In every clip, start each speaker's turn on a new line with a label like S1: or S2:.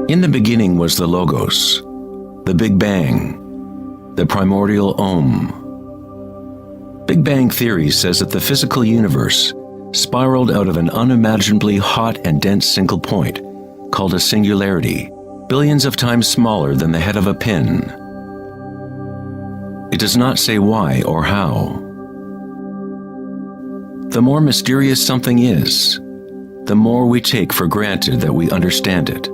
S1: In the beginning was the Logos, the Big Bang, the primordial Om. Big Bang theory says that the physical universe spiraled out of an unimaginably hot and dense single point, called a singularity, billions of times smaller than the head of a pin. It does not say why or how. The more mysterious something is, the more we take for granted that we understand it.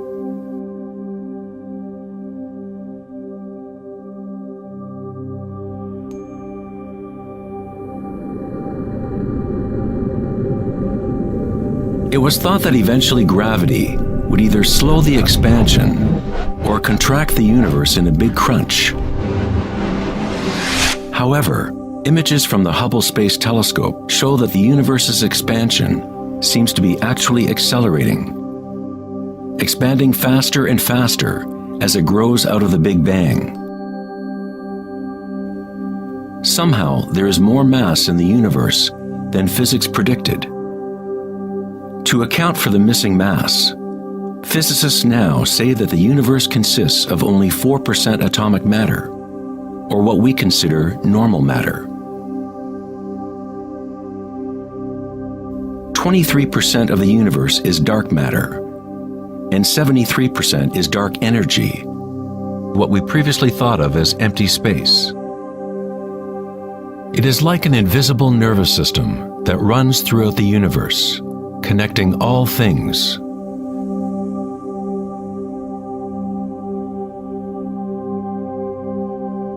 S1: It was thought that eventually gravity would either slow the expansion or contract the universe in a big crunch. However, images from the Hubble Space Telescope show that the universe's expansion seems to be actually accelerating, expanding faster and faster as it grows out of the Big Bang. Somehow, there is more mass in the universe than physics predicted. To account for the missing mass, physicists now say that the universe consists of only 4% atomic matter, or what we consider normal matter. 23% of the universe is dark matter, and 73% is dark energy, what we previously thought of as empty space. It is like an invisible nervous system that runs throughout the universe, connecting all things.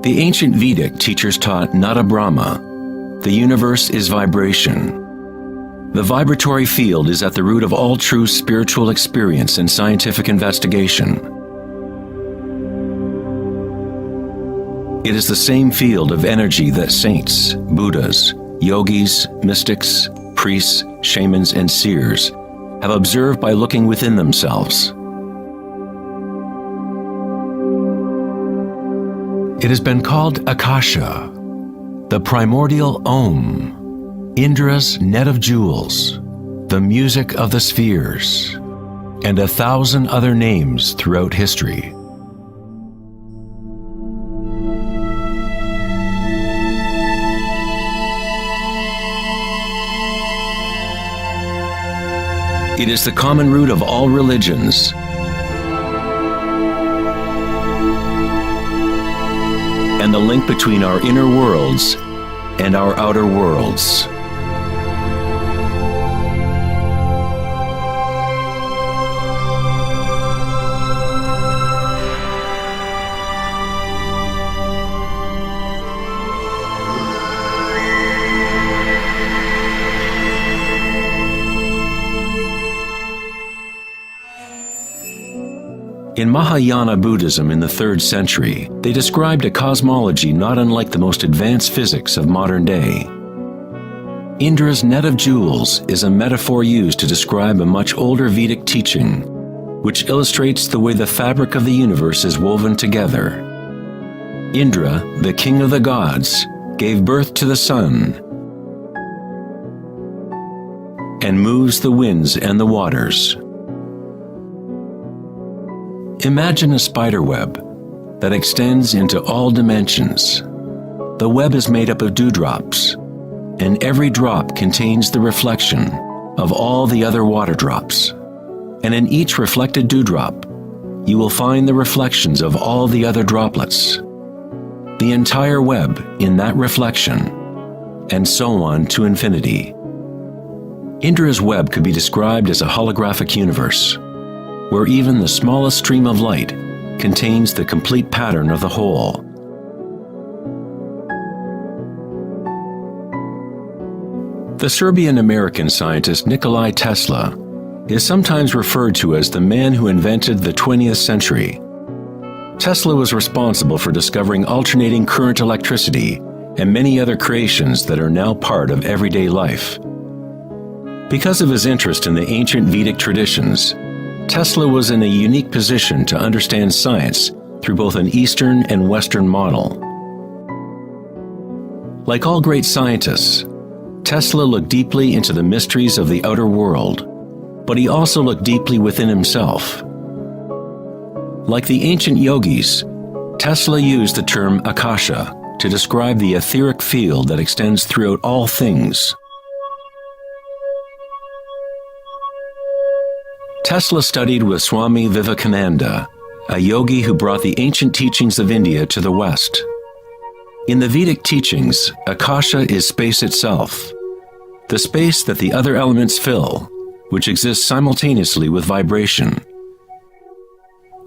S1: The ancient Vedic teachers taught Nada Brahma, the universe is vibration. The vibratory field is at the root of all true spiritual experience and scientific investigation. It is the same field of energy that saints, Buddhas, yogis, mystics, priests, shamans, and seers have observed by looking within themselves. It has been called Akasha, the primordial Om, Indra's net of jewels, the music of the spheres, and 1,000 other names throughout history. It is the common root of all religions. And the link between our inner worlds and our outer worlds. In Mahayana Buddhism in the 3rd century, they described a cosmology not unlike the most advanced physics of modern day. Indra's net of jewels is a metaphor used to describe a much older Vedic teaching, which illustrates the way the fabric of the universe is woven together. Indra, the king of the gods, gave birth to the sun and moves the winds and the waters. Imagine a spider web that extends into all dimensions. The web is made up of dewdrops, and every drop contains the reflection of all the other water drops. And in each reflected dewdrop, you will find the reflections of all the other droplets. The entire web in that reflection, and so on to infinity. Indra's web could be described as a holographic universe, where even the smallest stream of light contains the complete pattern of the whole. The Serbian-American scientist Nikola Tesla is sometimes referred to as the man who invented the 20th century. Tesla was responsible for discovering alternating current electricity and many other creations that are now part of everyday life. Because of his interest in the ancient Vedic traditions, Tesla was in a unique position to understand science through both an Eastern and Western model. Like all great scientists, Tesla looked deeply into the mysteries of the outer world, but he also looked deeply within himself. Like the ancient yogis, Tesla used the term akasha to describe the etheric field that extends throughout all things. Tesla studied with Swami Vivekananda, a yogi who brought the ancient teachings of India to the West. In the Vedic teachings, akasha is space itself, the space that the other elements fill, which exists simultaneously with vibration.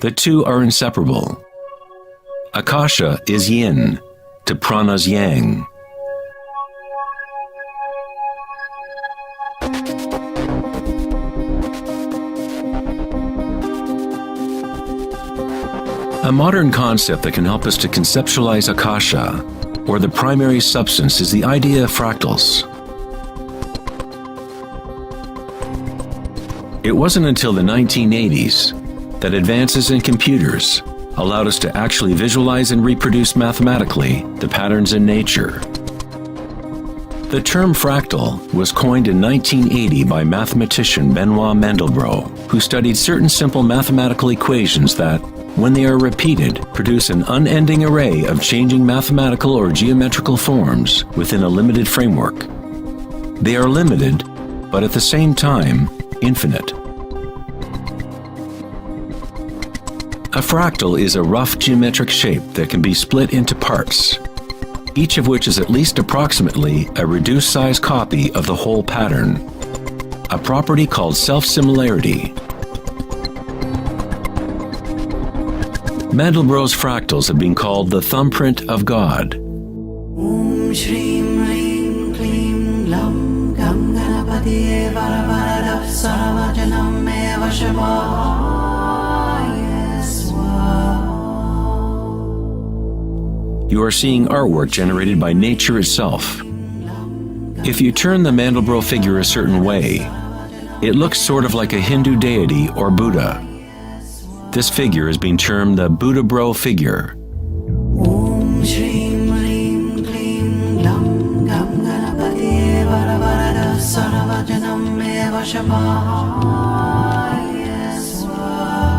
S1: The two are inseparable. Akasha is yin to prana's yang. A modern concept that can help us to conceptualize akasha, or the primary substance, is the idea of fractals. It wasn't until the 1980s that advances in computers allowed us to actually visualize and reproduce mathematically the patterns in nature. The term fractal was coined in 1980 by mathematician Benoit Mandelbrot, who studied certain simple mathematical equations that, when they are repeated, produce an unending array of changing mathematical or geometrical forms within a limited framework. They are limited, but at the same time, infinite. A fractal is a rough geometric shape that can be split into parts, each of which is at least approximately a reduced size copy of the whole pattern, a property called self-similarity. Mandelbrot's fractals have been called the thumbprint of God.
S2: Om Shrim Hrim Klim Lam Gam Ganapatiye Varavaradav Saravajanam Eva Shivaya Swaha.
S1: You are seeing artwork generated by nature itself. If you turn the Mandelbrot figure a certain way, it looks sort of like a Hindu deity or Buddha. This figure is being termed the Buddha-bro figure.
S2: Om Shrim Hrim Klim Lam Gam Ganapatiye Varavaradav Saravajanam Eva Shivaya Swaha.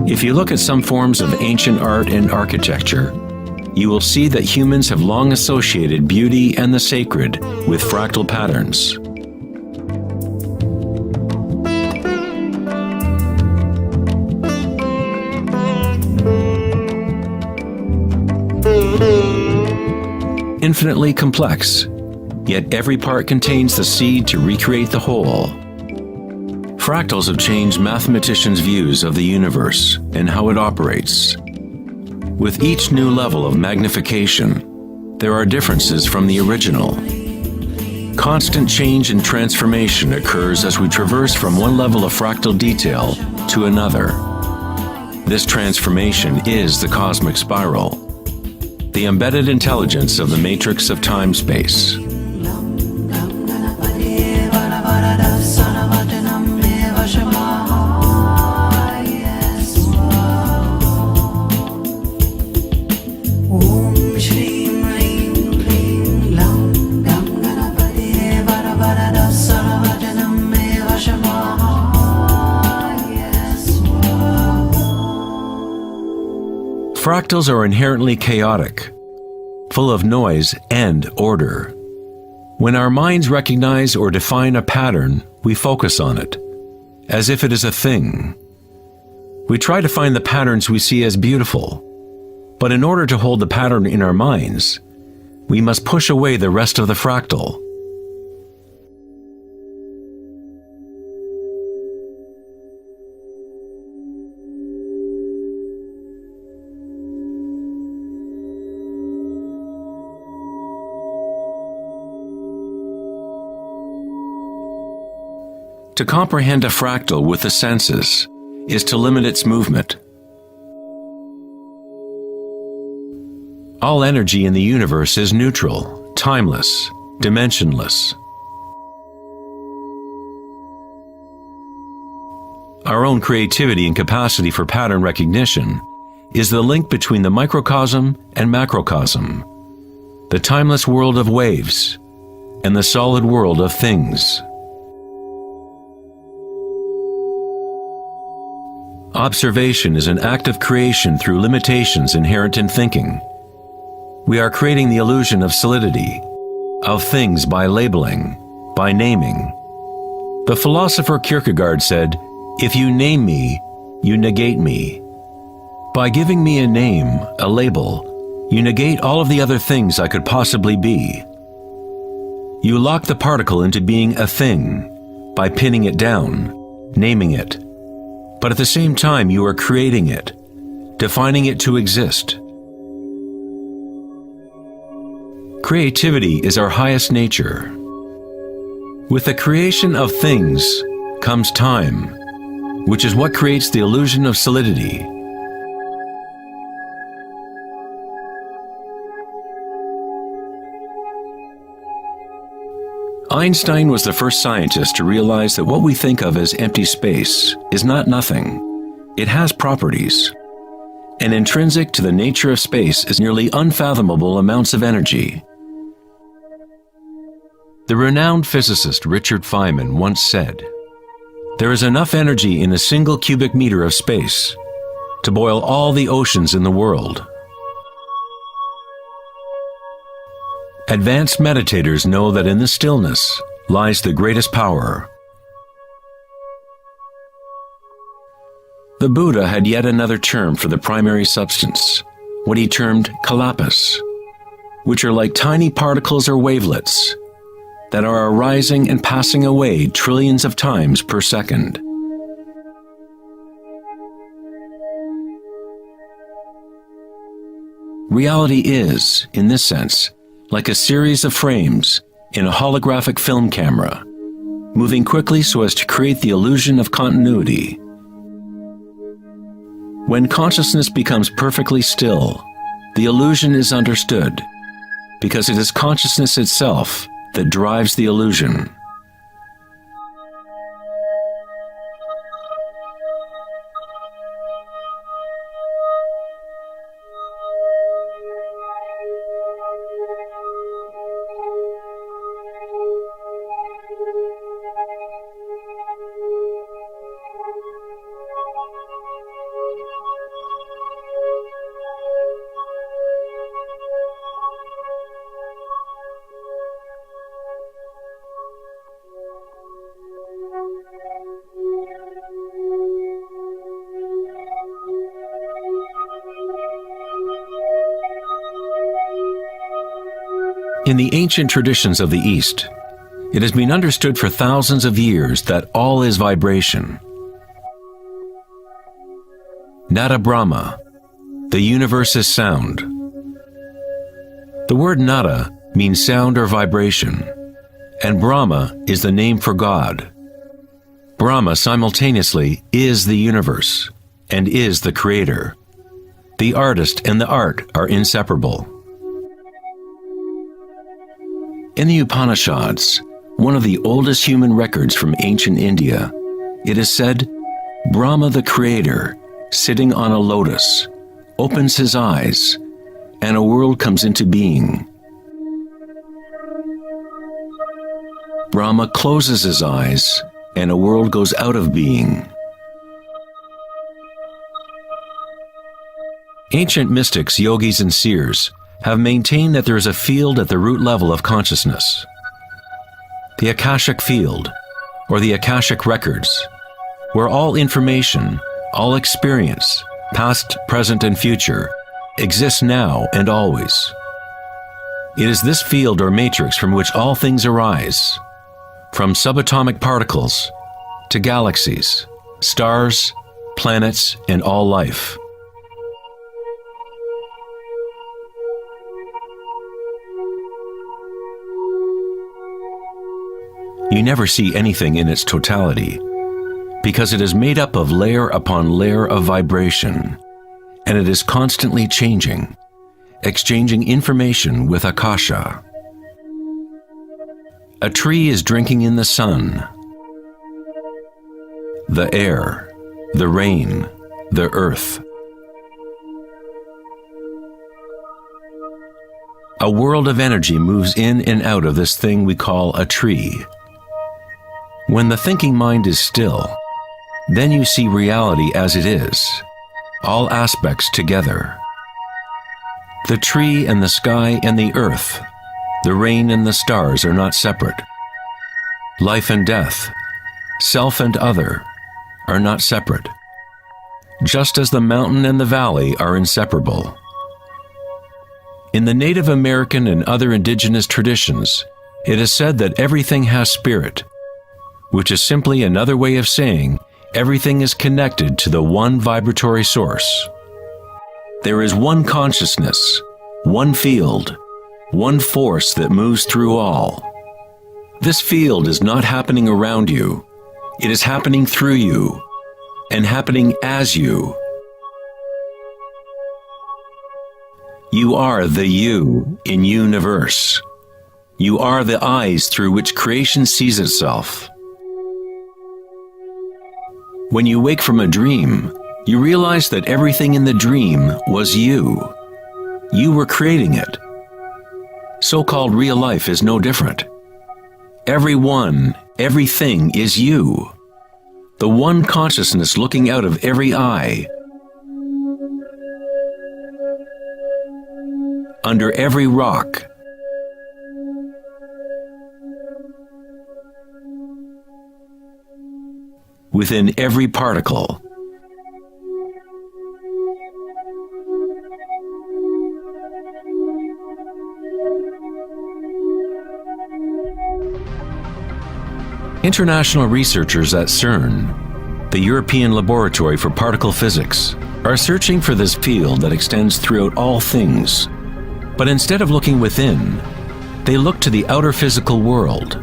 S1: If you look at some forms of ancient art and architecture, you will see that humans have long associated beauty and the sacred with fractal patterns. Infinitely complex, yet every part contains the seed to recreate the whole. Fractals have changed mathematicians' views of the universe and how it operates. With each new level of magnification, there are differences from the original. Constant change and transformation occurs as we traverse from one level of fractal detail to another. This transformation is the cosmic spiral, the embedded intelligence of the matrix of time-space. Fractals are inherently chaotic, full of noise and order. When our minds recognize or define a pattern, we focus on it, as if it is a thing. We try to find the patterns we see as beautiful, but in order to hold the pattern in our minds, we must push away the rest of the fractal. To comprehend a fractal with the senses is to limit its movement. All energy in the universe is neutral, timeless, dimensionless. Our own creativity and capacity for pattern recognition is the link between the microcosm and macrocosm, the timeless world of waves, and the solid world of things. Observation is an act of creation through limitations inherent in thinking. We are creating the illusion of solidity, of things by labeling, by naming. The philosopher Kierkegaard said, "If you name me, you negate me." By giving me a name, a label, you negate all of the other things I could possibly be. You lock the particle into being a thing by pinning it down, naming it. But at the same time, you are creating it, defining it to exist. Creativity is our highest nature. With the creation of things comes time, which is what creates the illusion of solidity. Einstein was the first scientist to realize that what we think of as empty space is not nothing. It has properties. And intrinsic to the nature of space is nearly unfathomable amounts of energy. The renowned physicist Richard Feynman once said, "There is enough energy in a single cubic meter of space to boil all the oceans in the world." Advanced meditators know that in the stillness lies the greatest power. The Buddha had yet another term for the primary substance, what he termed kalapas, which are like tiny particles or wavelets that are arising and passing away trillions of times per second. Reality is, in this sense, like a series of frames in a holographic film camera, moving quickly so as to create the illusion of continuity. When consciousness becomes perfectly still, the illusion is understood, because it is consciousness itself that drives the illusion. In the ancient traditions of the East, it has been understood for thousands of years that all is vibration. Nada Brahma, the universe is sound. The word nada means sound or vibration, and Brahma is the name for God. Brahma simultaneously is the universe and is the creator. The artist and the art are inseparable. In the Upanishads, one of the oldest human records from ancient India, it is said, Brahma the creator, sitting on a lotus, opens his eyes, and a world comes into being. Brahma closes his eyes, and a world goes out of being. Ancient mystics, yogis, and seers have maintained that there is a field at the root level of consciousness. The Akashic field, or the Akashic records, where all information, all experience, past, present, and future, exists now and always. It is this field or matrix from which all things arise, from subatomic particles to galaxies, stars, planets, and all life. You never see anything in its totality, because it is made up of layer upon layer of vibration, and it is constantly changing, exchanging information with Akasha. A tree is drinking in the sun, the air, the rain, the earth. a world of energy moves in and out of this thing we call a tree. When the thinking mind is still, then you see reality as it is, all aspects together. The tree and the sky and the earth, the rain and the stars are not separate. Life and death, self and other, are not separate, just as the mountain and the valley are inseparable. In the Native American and other indigenous traditions, it is said that everything has spirit, which is simply another way of saying everything is connected to the one vibratory source. There is one consciousness, one field, one force that moves through all. This field is not happening around you, it is happening through you, and happening as you. You are the you in universe. You are the eyes through which creation sees itself. When you wake from a dream, you realize that everything in the dream was you. You were creating it. So-called real life is no different. Everyone, everything is you. The one consciousness looking out of every eye. Under every rock. Within every particle. International researchers at CERN, the European Laboratory for Particle Physics, are searching for this field that extends throughout all things. But instead of looking within, they look to the outer physical world.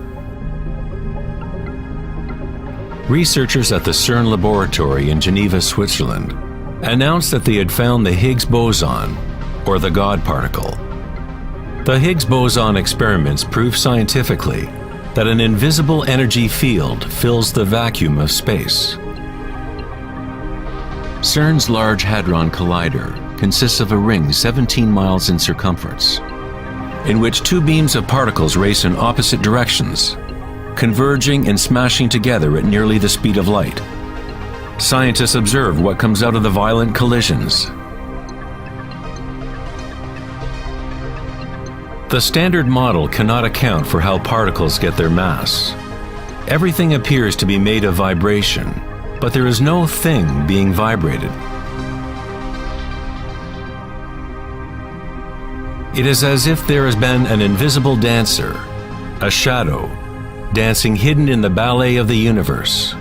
S1: Researchers at the CERN laboratory in Geneva, Switzerland, announced that they had found the Higgs boson, or the God particle. The Higgs boson experiments prove scientifically that an invisible energy field fills the vacuum of space. CERN's Large Hadron Collider consists of a ring 17 miles in circumference, in which two beams of particles race in opposite directions, converging and smashing together at nearly the speed of light. Scientists observe what comes out of the violent collisions. The standard model cannot account for how particles get their mass. Everything appears to be made of vibration, but there is no thing being vibrated. It is as if there has been an invisible dancer, a shadow, dancing hidden in the ballet of the universe.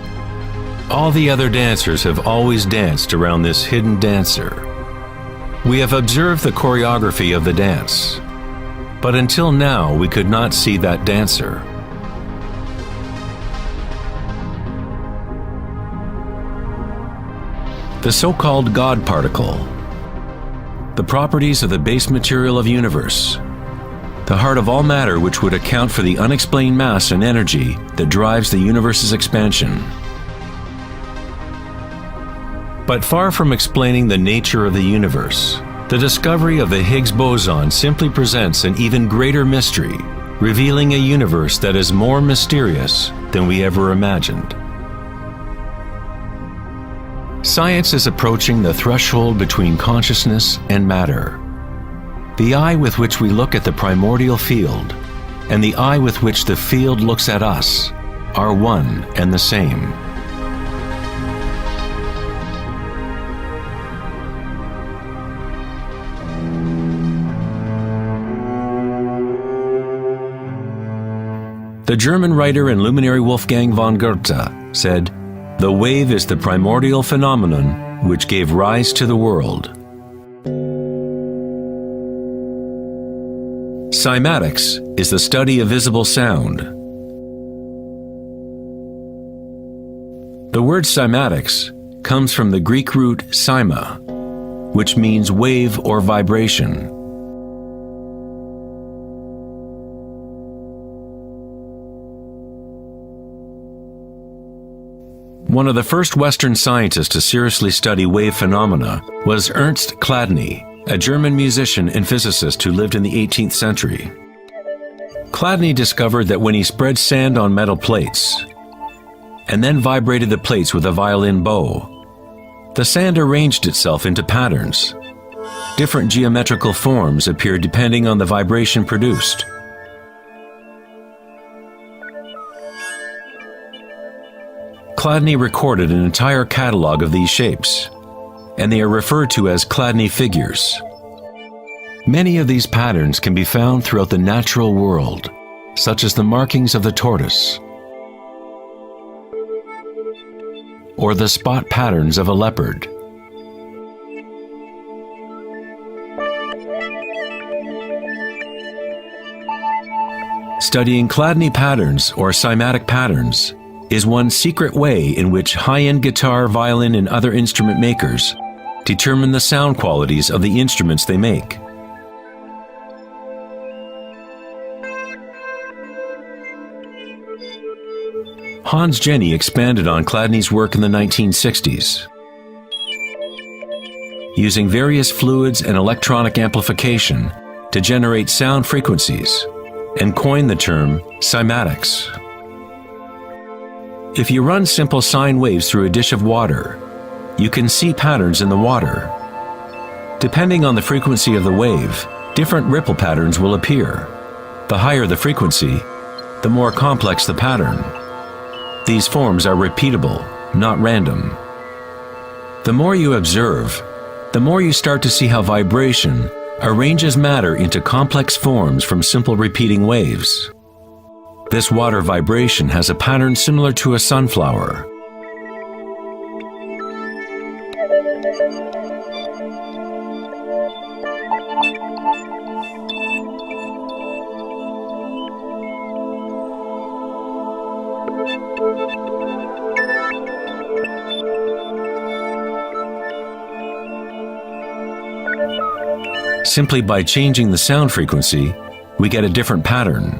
S1: All the other dancers have always danced around this hidden dancer. We have observed the choreography of the dance, but until now we could not see that dancer. The so-called God particle, the properties of the base material of universe, the heart of all matter which would account for the unexplained mass and energy that drives the universe's expansion. But far from explaining the nature of the universe, the discovery of the Higgs boson simply presents an even greater mystery, revealing a universe that is more mysterious than we ever imagined. Science is approaching the threshold between consciousness and matter. The eye with which we look at the primordial field and the eye with which the field looks at us are one and the same. The German writer and luminary Wolfgang von Goethe said, "The wave is the primordial phenomenon which gave rise to the world." Cymatics is the study of visible sound. The word cymatics comes from the Greek root cyma, which means wave or vibration. One of the first Western scientists to seriously study wave phenomena was Ernst Chladni, a German musician and physicist who lived in the 18th century. Chladni discovered that when he spread sand on metal plates and then vibrated the plates with a violin bow, the sand arranged itself into patterns. Different geometrical forms appeared depending on the vibration produced. Chladni recorded an entire catalog of these shapes, and they are referred to as Chladni figures. Many of these patterns can be found throughout the natural world, such as the markings of the tortoise, or the spot patterns of a leopard. Studying Chladni patterns or cymatic patterns is one secret way in which high-end guitar, violin, and other instrument makers determine the sound qualities of the instruments they make. Hans Jenny expanded on Chladni's work in the 1960s. Using various fluids and electronic amplification to generate sound frequencies, and coined the term cymatics. If you run simple sine waves through a dish of water, you can see patterns in the water. Depending on the frequency of the wave, different ripple patterns will appear. The higher the frequency, the more complex the pattern. These forms are repeatable, not random. The more you observe, the more you start to see how vibration arranges matter into complex forms from simple repeating waves. This water vibration has a pattern similar to a sunflower. Simply by changing the sound frequency, we get a different pattern.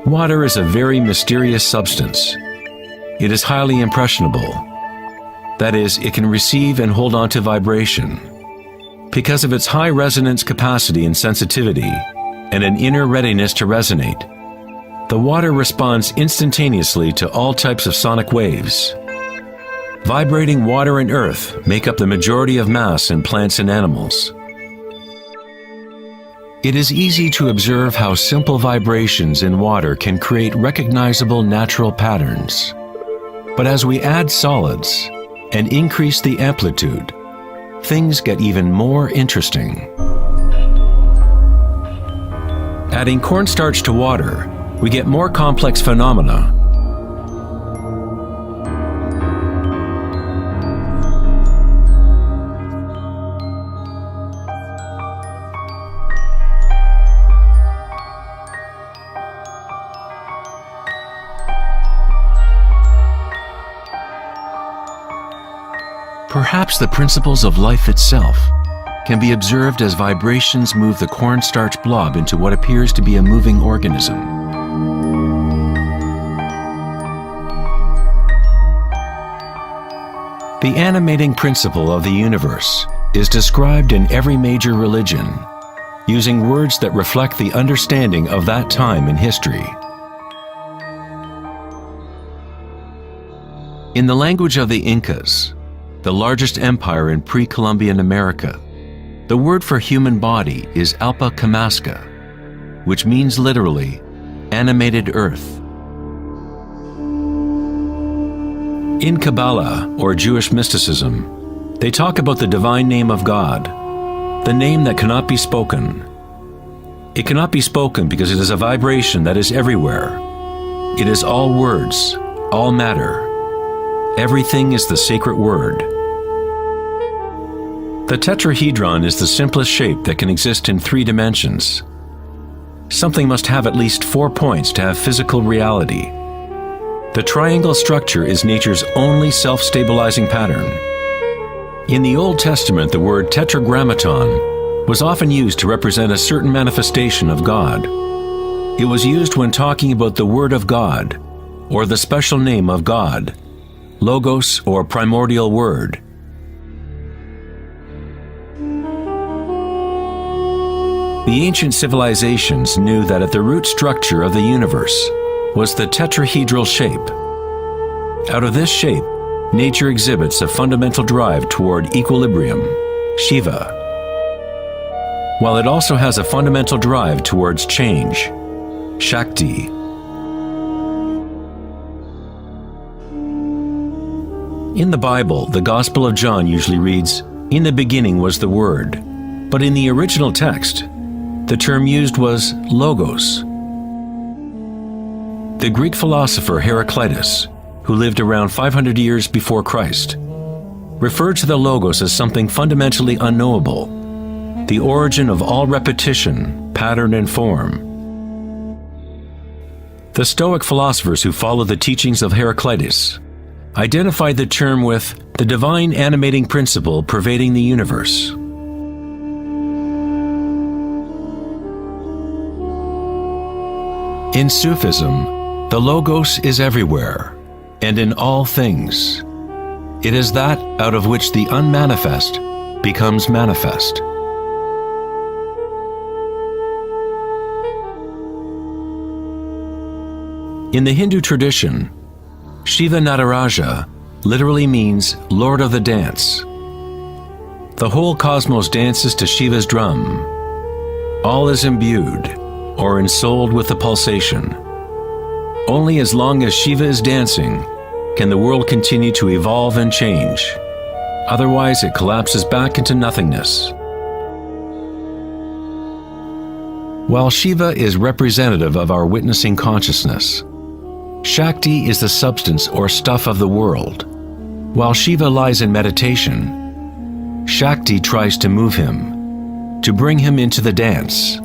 S1: Water is a very mysterious substance. It is highly impressionable. That is, it can receive and hold on to vibration. Because of its high resonance capacity and sensitivity, and an inner readiness to resonate, the water responds instantaneously to all types of sonic waves. Vibrating water and earth make up the majority of mass in plants and animals. It is easy to observe how simple vibrations in water can create recognizable natural patterns. But as we add solids and increase the amplitude, things get even more interesting. Adding cornstarch to water, we get more complex phenomena. Perhaps the principles of life itself can be observed as vibrations move the cornstarch blob into what appears to be a moving organism. The animating principle of the universe is described in every major religion, using words that reflect the understanding of that time in history. In the language of the Incas, the largest empire in pre-Columbian America, the word for human body is Alpa Kamasca, which means literally, animated earth. In Kabbalah, or Jewish mysticism, they talk about the divine name of God, the name that cannot be spoken. It cannot be spoken because it is a vibration that is everywhere. It is all words, all matter. Everything is the sacred word. The tetrahedron is the simplest shape that can exist in 3 dimensions. Something must have at least 4 points to have physical reality. The triangle structure is nature's only self-stabilizing pattern. In the Old Testament, the word tetragrammaton was often used to represent a certain manifestation of God. It was used when talking about the Word of God, or the special name of God, Logos or primordial Word. The ancient civilizations knew that at the root structure of the universe was the tetrahedral shape. Out of this shape, nature exhibits a fundamental drive toward equilibrium, Shiva, while it also has a fundamental drive towards change, Shakti. In the Bible, the Gospel of John usually reads, "In the beginning was the Word," but in the original text, the term used was logos. The Greek philosopher Heraclitus, who lived around 500 years before Christ, referred to the logos as something fundamentally unknowable, the origin of all repetition, pattern, and form. The Stoic philosophers who followed the teachings of Heraclitus identified the term with the divine animating principle pervading the universe. In Sufism, the Logos is everywhere and in all things. It is that out of which the unmanifest becomes manifest. In the Hindu tradition, Shiva Nataraja literally means Lord of the Dance. The whole cosmos dances to Shiva's drum. All is imbued or ensouled with the pulsation. Only as long as Shiva is dancing can the world continue to evolve and change. Otherwise, it collapses back into nothingness. While Shiva is representative of our witnessing consciousness, Shakti is the substance or stuff of the world. While Shiva lies in meditation, Shakti tries to move him, to bring him into the dance.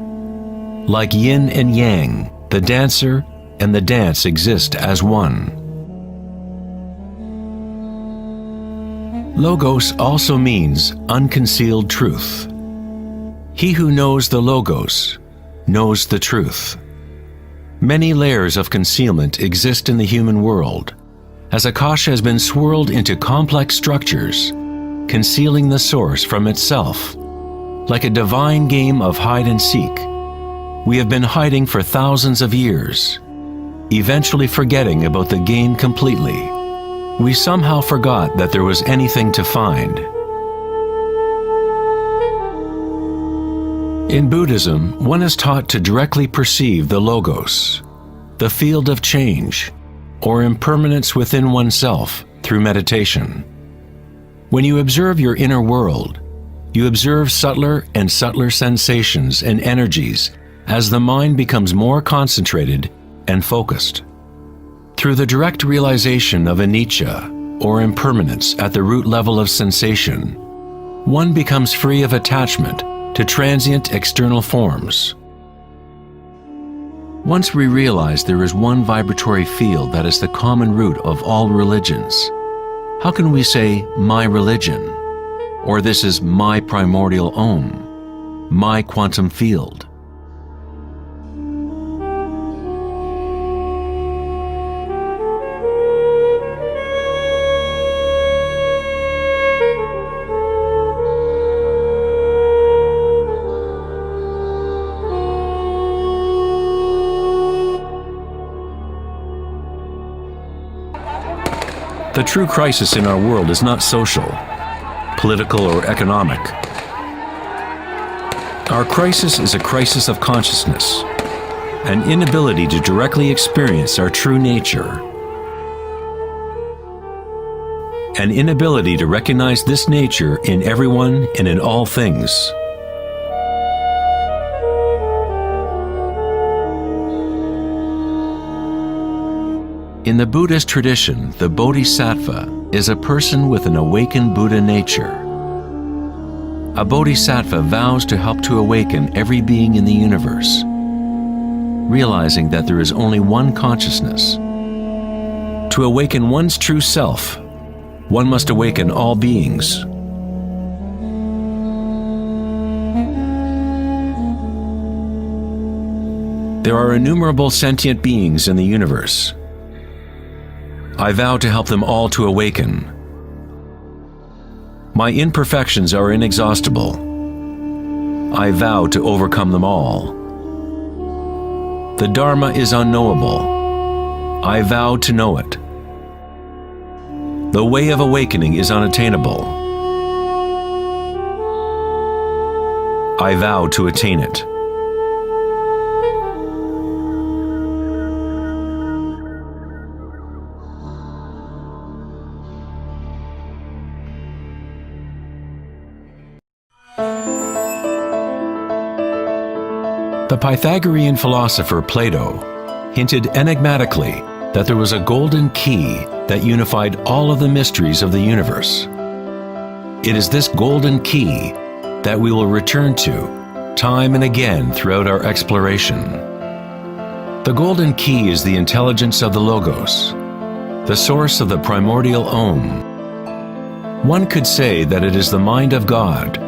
S1: Like yin and yang, the dancer and the dance exist as one. Logos also means unconcealed truth. He who knows the Logos knows the truth. Many layers of concealment exist in the human world, as Akasha has been swirled into complex structures, concealing the source from itself. Like a divine game of hide and seek, we have been hiding for thousands of years, eventually forgetting about the game completely. We somehow forgot that there was anything to find. In Buddhism, one is taught to directly perceive the Logos, the field of change, or impermanence within oneself through meditation. When you observe your inner world, you observe subtler and subtler sensations and energies as the mind becomes more concentrated and focused. Through the direct realization of anicca, or impermanence at the root level of sensation, one becomes free of attachment to transient external forms. Once we realize there is one vibratory field that is the common root of all religions, how can we say, "my religion," or "this is my primordial Om, my quantum field"? The true crisis in our world is not social, political, or economic. Our crisis is a crisis of consciousness, an inability to directly experience our true nature, an inability to recognize this nature in everyone and in all things. In the Buddhist tradition, the Bodhisattva is a person with an awakened Buddha nature. A Bodhisattva vows to help to awaken every being in the universe, realizing that there is only one consciousness. To awaken one's true self, one must awaken all beings, There are innumerable sentient beings in the universe. I vow to help them all to awaken. My imperfections are inexhaustible. I vow to overcome them all. The Dharma is unknowable. I vow to know it. The way of awakening is unattainable. I vow to attain it. The Pythagorean philosopher Plato hinted enigmatically that there was a golden key that unified all of the mysteries of the universe. It is this golden key that we will return to time and again throughout our exploration. The golden key is the intelligence of the Logos, the source of the primordial Om. One could say that it is the mind of God.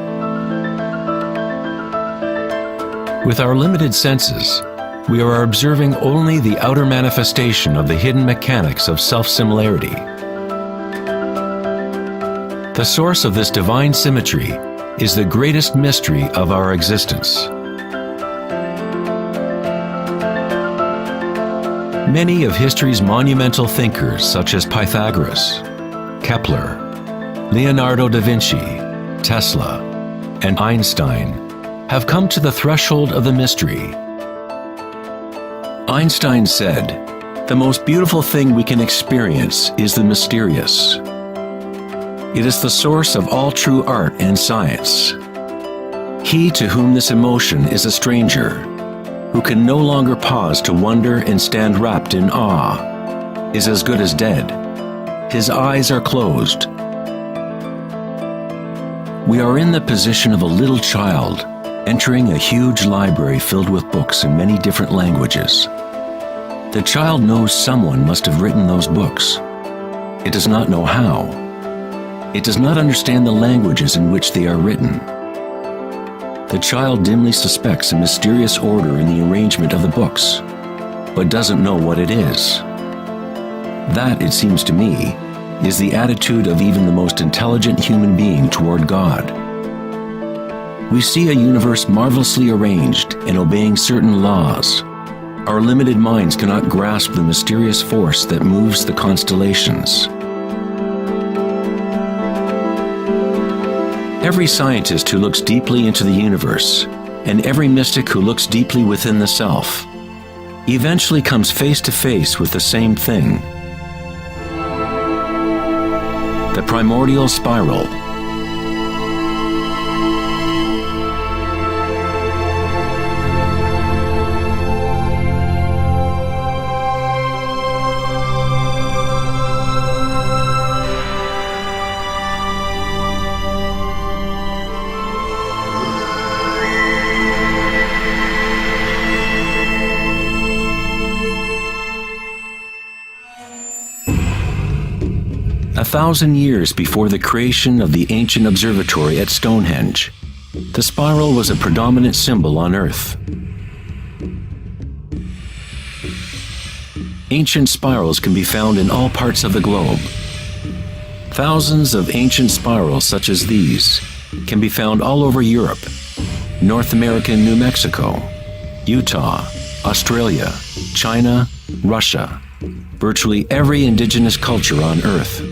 S1: With our limited senses, we are observing only the outer manifestation of the hidden mechanics of self-similarity. The source of this divine symmetry is the greatest mystery of our existence. Many of history's monumental thinkers, such as Pythagoras, Kepler, Leonardo da Vinci, Tesla, and Einstein, have come to the threshold of the mystery. Einstein said, "The most beautiful thing we can experience is the mysterious. It is the source of all true art and science. He to whom this emotion is a stranger, who can no longer pause to wonder and stand wrapped in awe, is as good as dead. His eyes are closed." We are in the position of a little child entering a huge library filled with books in many different languages. The child knows someone must have written those books. It does not know how. It does not understand the languages in which they are written. The child dimly suspects a mysterious order in the arrangement of the books, but doesn't know what it is. That, it seems to me, is the attitude of even the most intelligent human being toward God. We see a universe marvelously arranged and obeying certain laws. Our limited minds cannot grasp the mysterious force that moves the constellations. Every scientist who looks deeply into the universe, and every mystic who looks deeply within the self, eventually comes face to face with the same thing: the primordial spiral. A 1,000 years before the creation of the ancient observatory at Stonehenge, the spiral was a predominant symbol on Earth. Ancient spirals can be found in all parts of the globe. Thousands of ancient spirals such as these can be found all over Europe, North America and New Mexico, Utah, Australia, China, Russia, virtually every indigenous culture on Earth.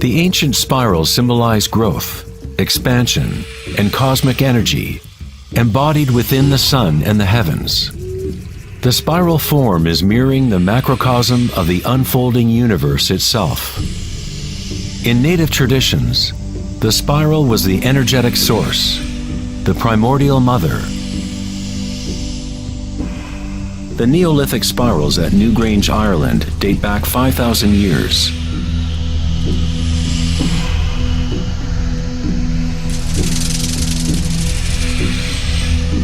S1: The ancient spirals symbolize growth, expansion, and cosmic energy embodied within the sun and the heavens. The spiral form is mirroring the macrocosm of the unfolding universe itself. In native traditions, the spiral was the energetic source, the primordial mother. The Neolithic spirals at Newgrange, Ireland date back 5,000 years.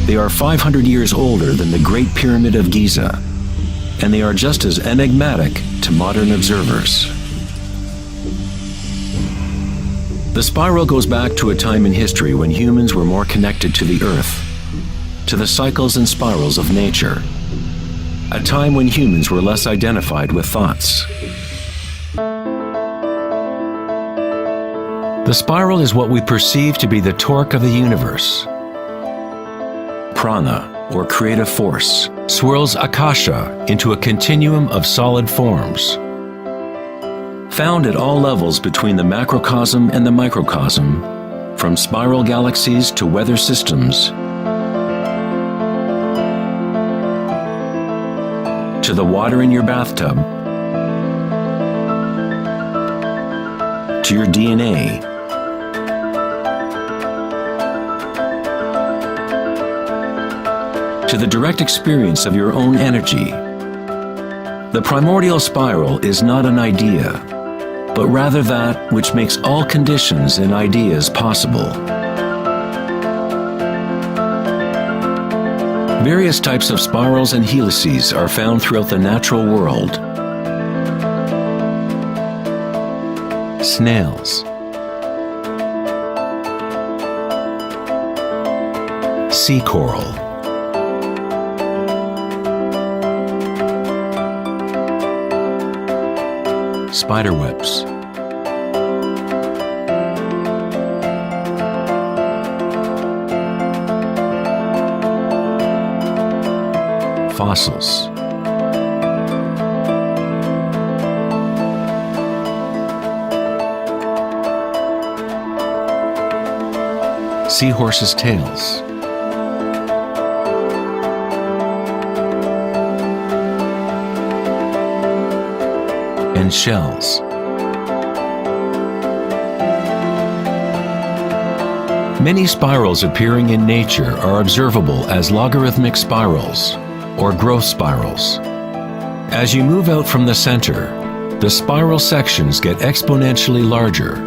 S1: They are 500 years older than the Great Pyramid of Giza, and they are just as enigmatic to modern observers. The spiral goes back to a time in history when humans were more connected to the Earth. to the cycles and spirals of nature, a time when humans were less identified with thoughts. The spiral is what we perceive to be the torque of the universe. Prana, or creative force, swirls akasha into a continuum of solid forms. Found at all levels between the macrocosm and the microcosm, from spiral galaxies to weather systems, to the water in your bathtub, to your DNA, to the direct experience of your own energy. The primordial spiral is not an idea, but rather that which makes all conditions and ideas possible. Various types of spirals and helices are found throughout the natural world. Snails, sea coral, spiderwebs, fossils, seahorses' tails, and shells. Many spirals appearing in nature are observable as logarithmic spirals, or growth spirals. As you move out from the center, the spiral sections get exponentially larger.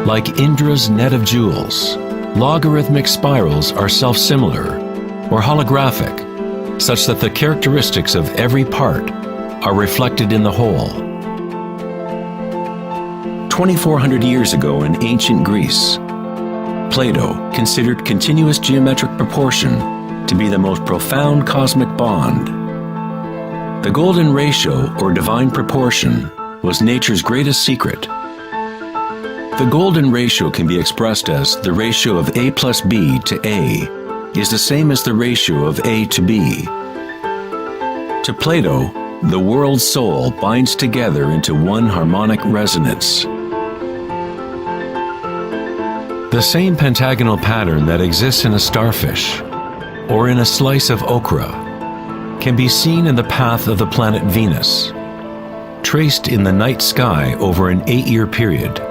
S1: Like Indra's net of jewels, logarithmic spirals are self-similar, or holographic, such that the characteristics of every part are reflected in the whole. 2,400 years ago in ancient Greece, Plato considered continuous geometric proportion to be the most profound cosmic bond. The golden ratio, or divine proportion, was nature's greatest secret. The golden ratio can be expressed as the ratio of A plus B to A is the same as the ratio of A to B. To Plato, the world's soul binds together into one harmonic resonance. The same pentagonal pattern that exists in a starfish or in a slice of okra can be seen in the path of the planet Venus, traced in the night sky over an 8-year period.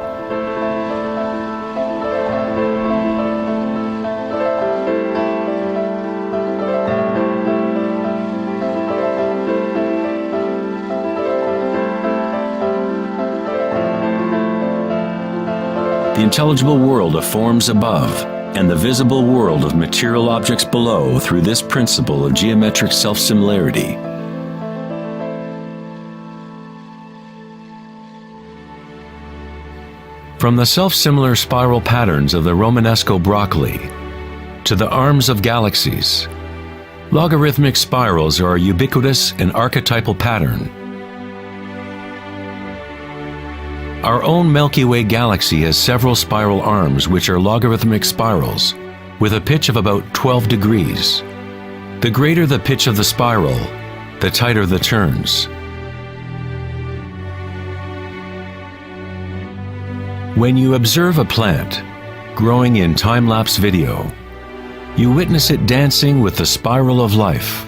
S1: The intelligible world of forms above and the visible world of material objects below through this principle of geometric self-similarity. From the self-similar spiral patterns of the Romanesco broccoli to the arms of galaxies, logarithmic spirals are a ubiquitous and archetypal pattern. Our own Milky Way galaxy has several spiral arms which are logarithmic spirals with a pitch of about 12 degrees. The greater the pitch of the spiral, the tighter the turns. When you observe a plant growing in time-lapse video, you witness it dancing with the spiral of life.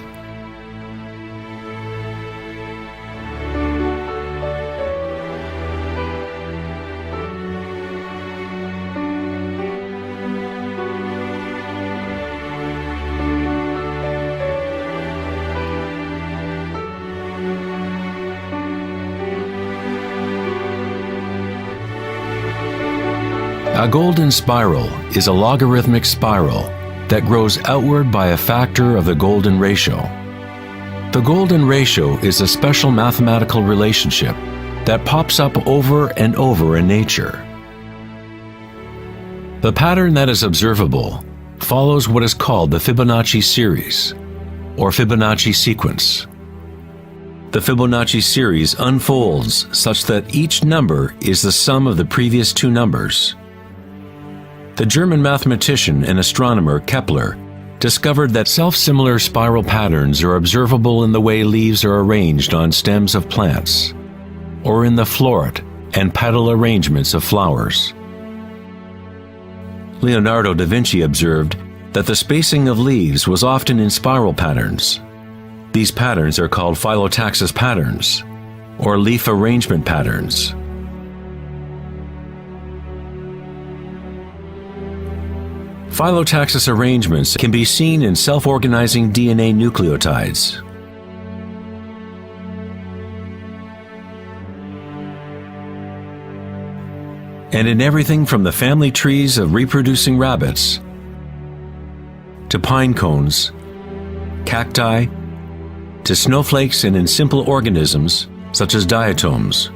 S1: A golden spiral is a logarithmic spiral that grows outward by a factor of the golden ratio. The golden ratio is a special mathematical relationship that pops up over and over in nature. The pattern that is observable follows what is called the Fibonacci series, or Fibonacci sequence. The Fibonacci series unfolds such that each number is the sum of the previous two numbers. The German mathematician and astronomer Kepler discovered that self-similar spiral patterns are observable in the way leaves are arranged on stems of plants, or in the floret and petal arrangements of flowers. Leonardo da Vinci observed that the spacing of leaves was often in spiral patterns. These patterns are called phyllotaxis patterns, or leaf arrangement patterns. Phyllotaxis arrangements can be seen in self-organizing DNA nucleotides. And in everything from the family trees of reproducing rabbits to pine cones, cacti, to snowflakes, and in simple organisms such as diatoms.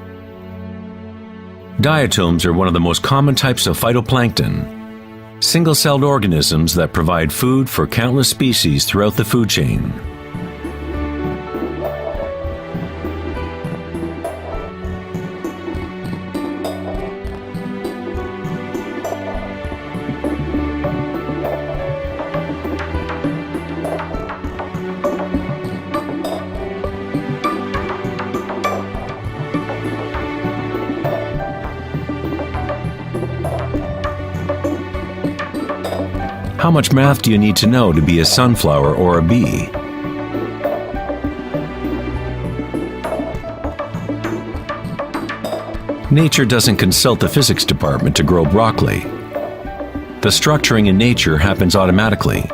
S1: Diatoms are one of the most common types of phytoplankton, single-celled organisms that provide food for countless species throughout the food chain. How much math do you need to know to be a sunflower or a bee? Nature doesn't consult the physics department to grow broccoli. The structuring in nature happens automatically.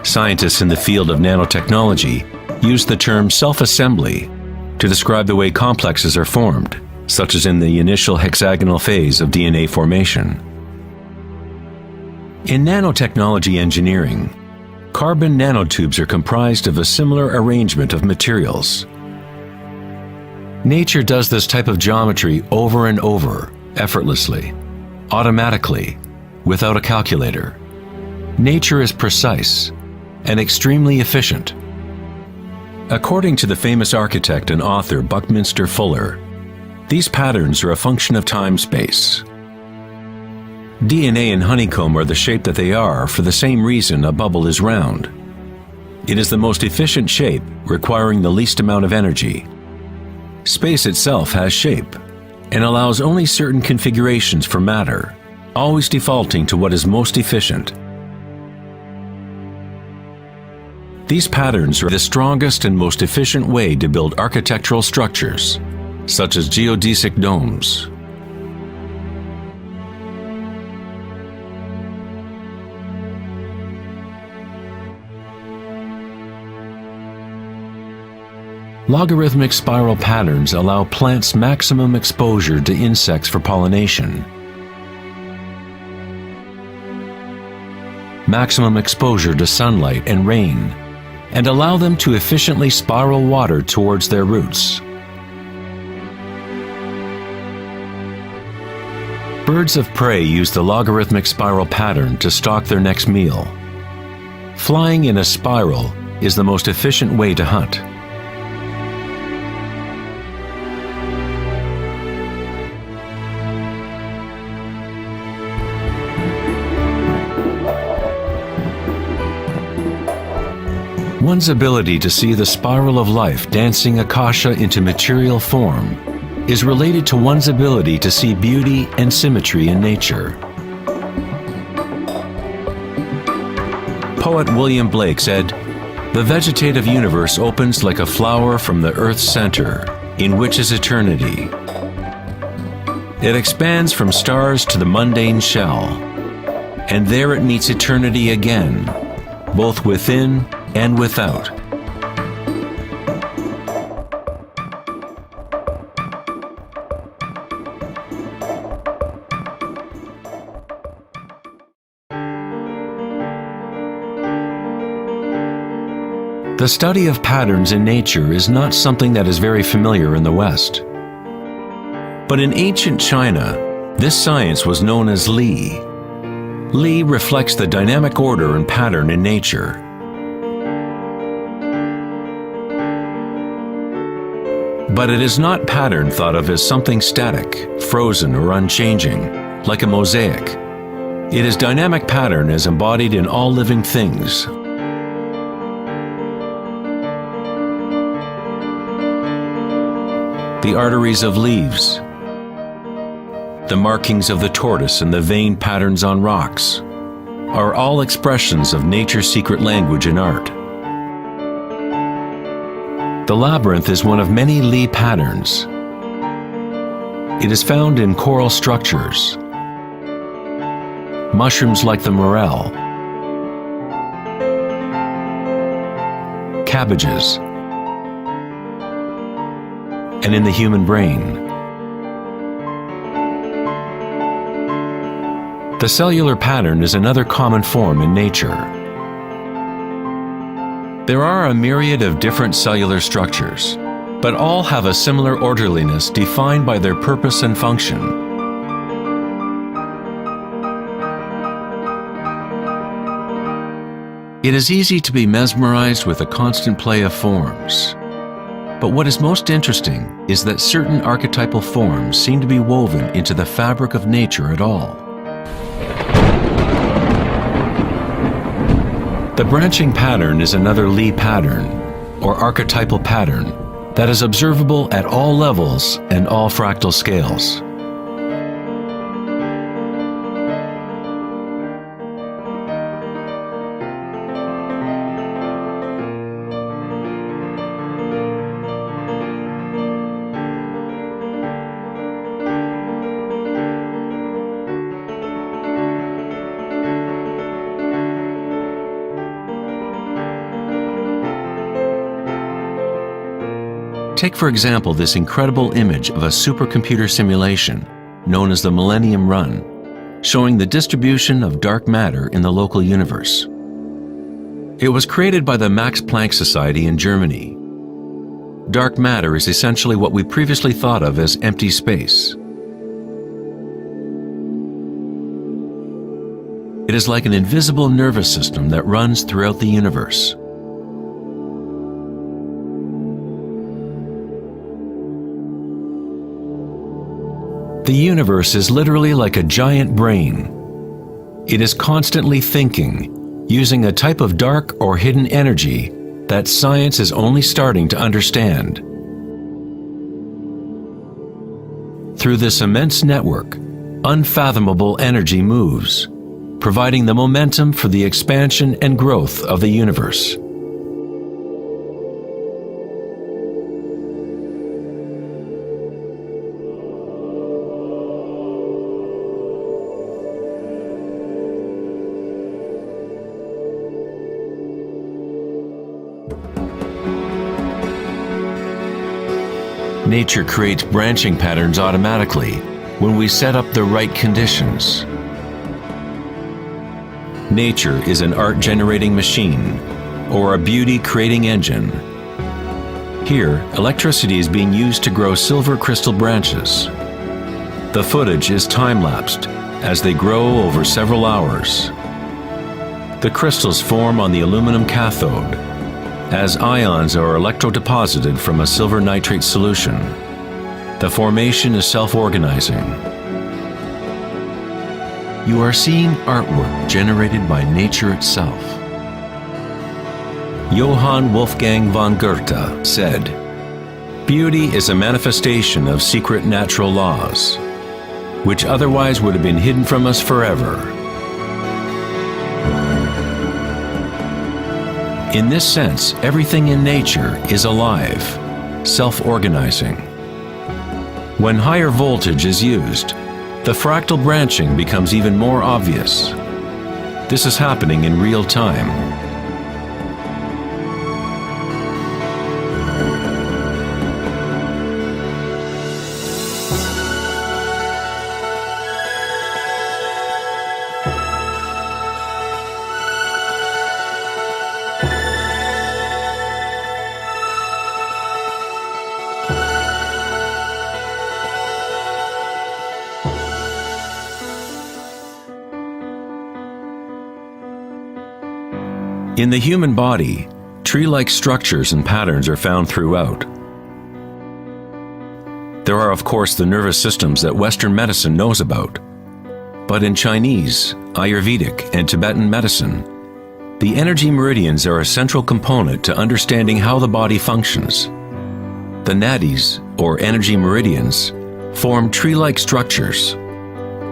S1: Scientists in the field of nanotechnology use the term self-assembly to describe the way complexes are formed, such as in the initial hexagonal phase of DNA formation. In nanotechnology engineering, carbon nanotubes are comprised of a similar arrangement of materials. Nature does this type of geometry over and over, effortlessly, automatically, without a calculator. Nature is precise and extremely efficient. According to the famous architect and author Buckminster Fuller, these patterns are a function of time-space. DNA and honeycomb are the shape that they are for the same reason a bubble is round. It is the most efficient shape, requiring the least amount of energy. Space itself has shape, and allows only certain configurations for matter, always defaulting to what is most efficient. These patterns are the strongest and most efficient way to build architectural structures, such as geodesic domes. Logarithmic spiral patterns allow plants maximum exposure to insects for pollination, maximum exposure to sunlight and rain, and allow them to efficiently spiral water towards their roots. Birds of prey use the logarithmic spiral pattern to stalk their next meal. Flying in a spiral is the most efficient way to hunt. One's ability to see the spiral of life dancing akasha into material form is related to one's ability to see beauty and symmetry in nature. Poet William Blake said, "The vegetative universe opens like a flower from the earth's center, in which is eternity. It expands from stars to the mundane shell, and there it meets eternity again, both within and without." The study of patterns in nature is not something that is very familiar in the West. But in ancient China, this science was known as Li. Li reflects the dynamic order and pattern in nature. But it is not pattern thought of as something static, frozen, or unchanging, like a mosaic. It is dynamic pattern as embodied in all living things. The arteries of leaves, the markings of the tortoise and the vein patterns on rocks are all expressions of nature's secret language in art. The labyrinth is one of many Li patterns. It is found in coral structures, mushrooms like the morel, cabbages, and in the human brain. The cellular pattern is another common form in nature. There are a myriad of different cellular structures, but all have a similar orderliness defined by their purpose and function. It is easy to be mesmerized with the constant play of forms. But what is most interesting is that certain archetypal forms seem to be woven into the fabric of nature at all. The branching pattern is another Li pattern, or archetypal pattern, that is observable at all levels and all fractal scales. Take for example this incredible image of a supercomputer simulation known as the Millennium Run, showing the distribution of dark matter in the local universe. It was created by the Max Planck Society in Germany. Dark matter is essentially what we previously thought of as empty space. It is like an invisible nervous system that runs throughout the universe. The universe is literally like a giant brain. It is constantly thinking, using a type of dark or hidden energy that science is only starting to understand. Through this immense network, unfathomable energy moves, providing the momentum for the expansion and growth of the universe. Nature creates branching patterns automatically when we set up the right conditions. Nature is an art-generating machine or a beauty-creating engine. Here, electricity is being used to grow silver crystal branches. The footage is time-lapsed as they grow over several hours. The crystals form on the aluminum cathode as ions are electrodeposited from a silver nitrate solution. The formation is self-organizing. You are seeing artwork generated by nature itself. Johann Wolfgang von Goethe said, "Beauty is a manifestation of secret natural laws, which otherwise would have been hidden from us forever." In this sense, everything in nature is alive, self-organizing. When higher voltage is used, the fractal branching becomes even more obvious. This is happening in real time. In the human body, tree-like structures and patterns are found throughout. There are, of course, the nervous systems that Western medicine knows about. But in Chinese, Ayurvedic, and Tibetan medicine, the energy meridians are a central component to understanding how the body functions. The nadis, or energy meridians, form tree-like structures.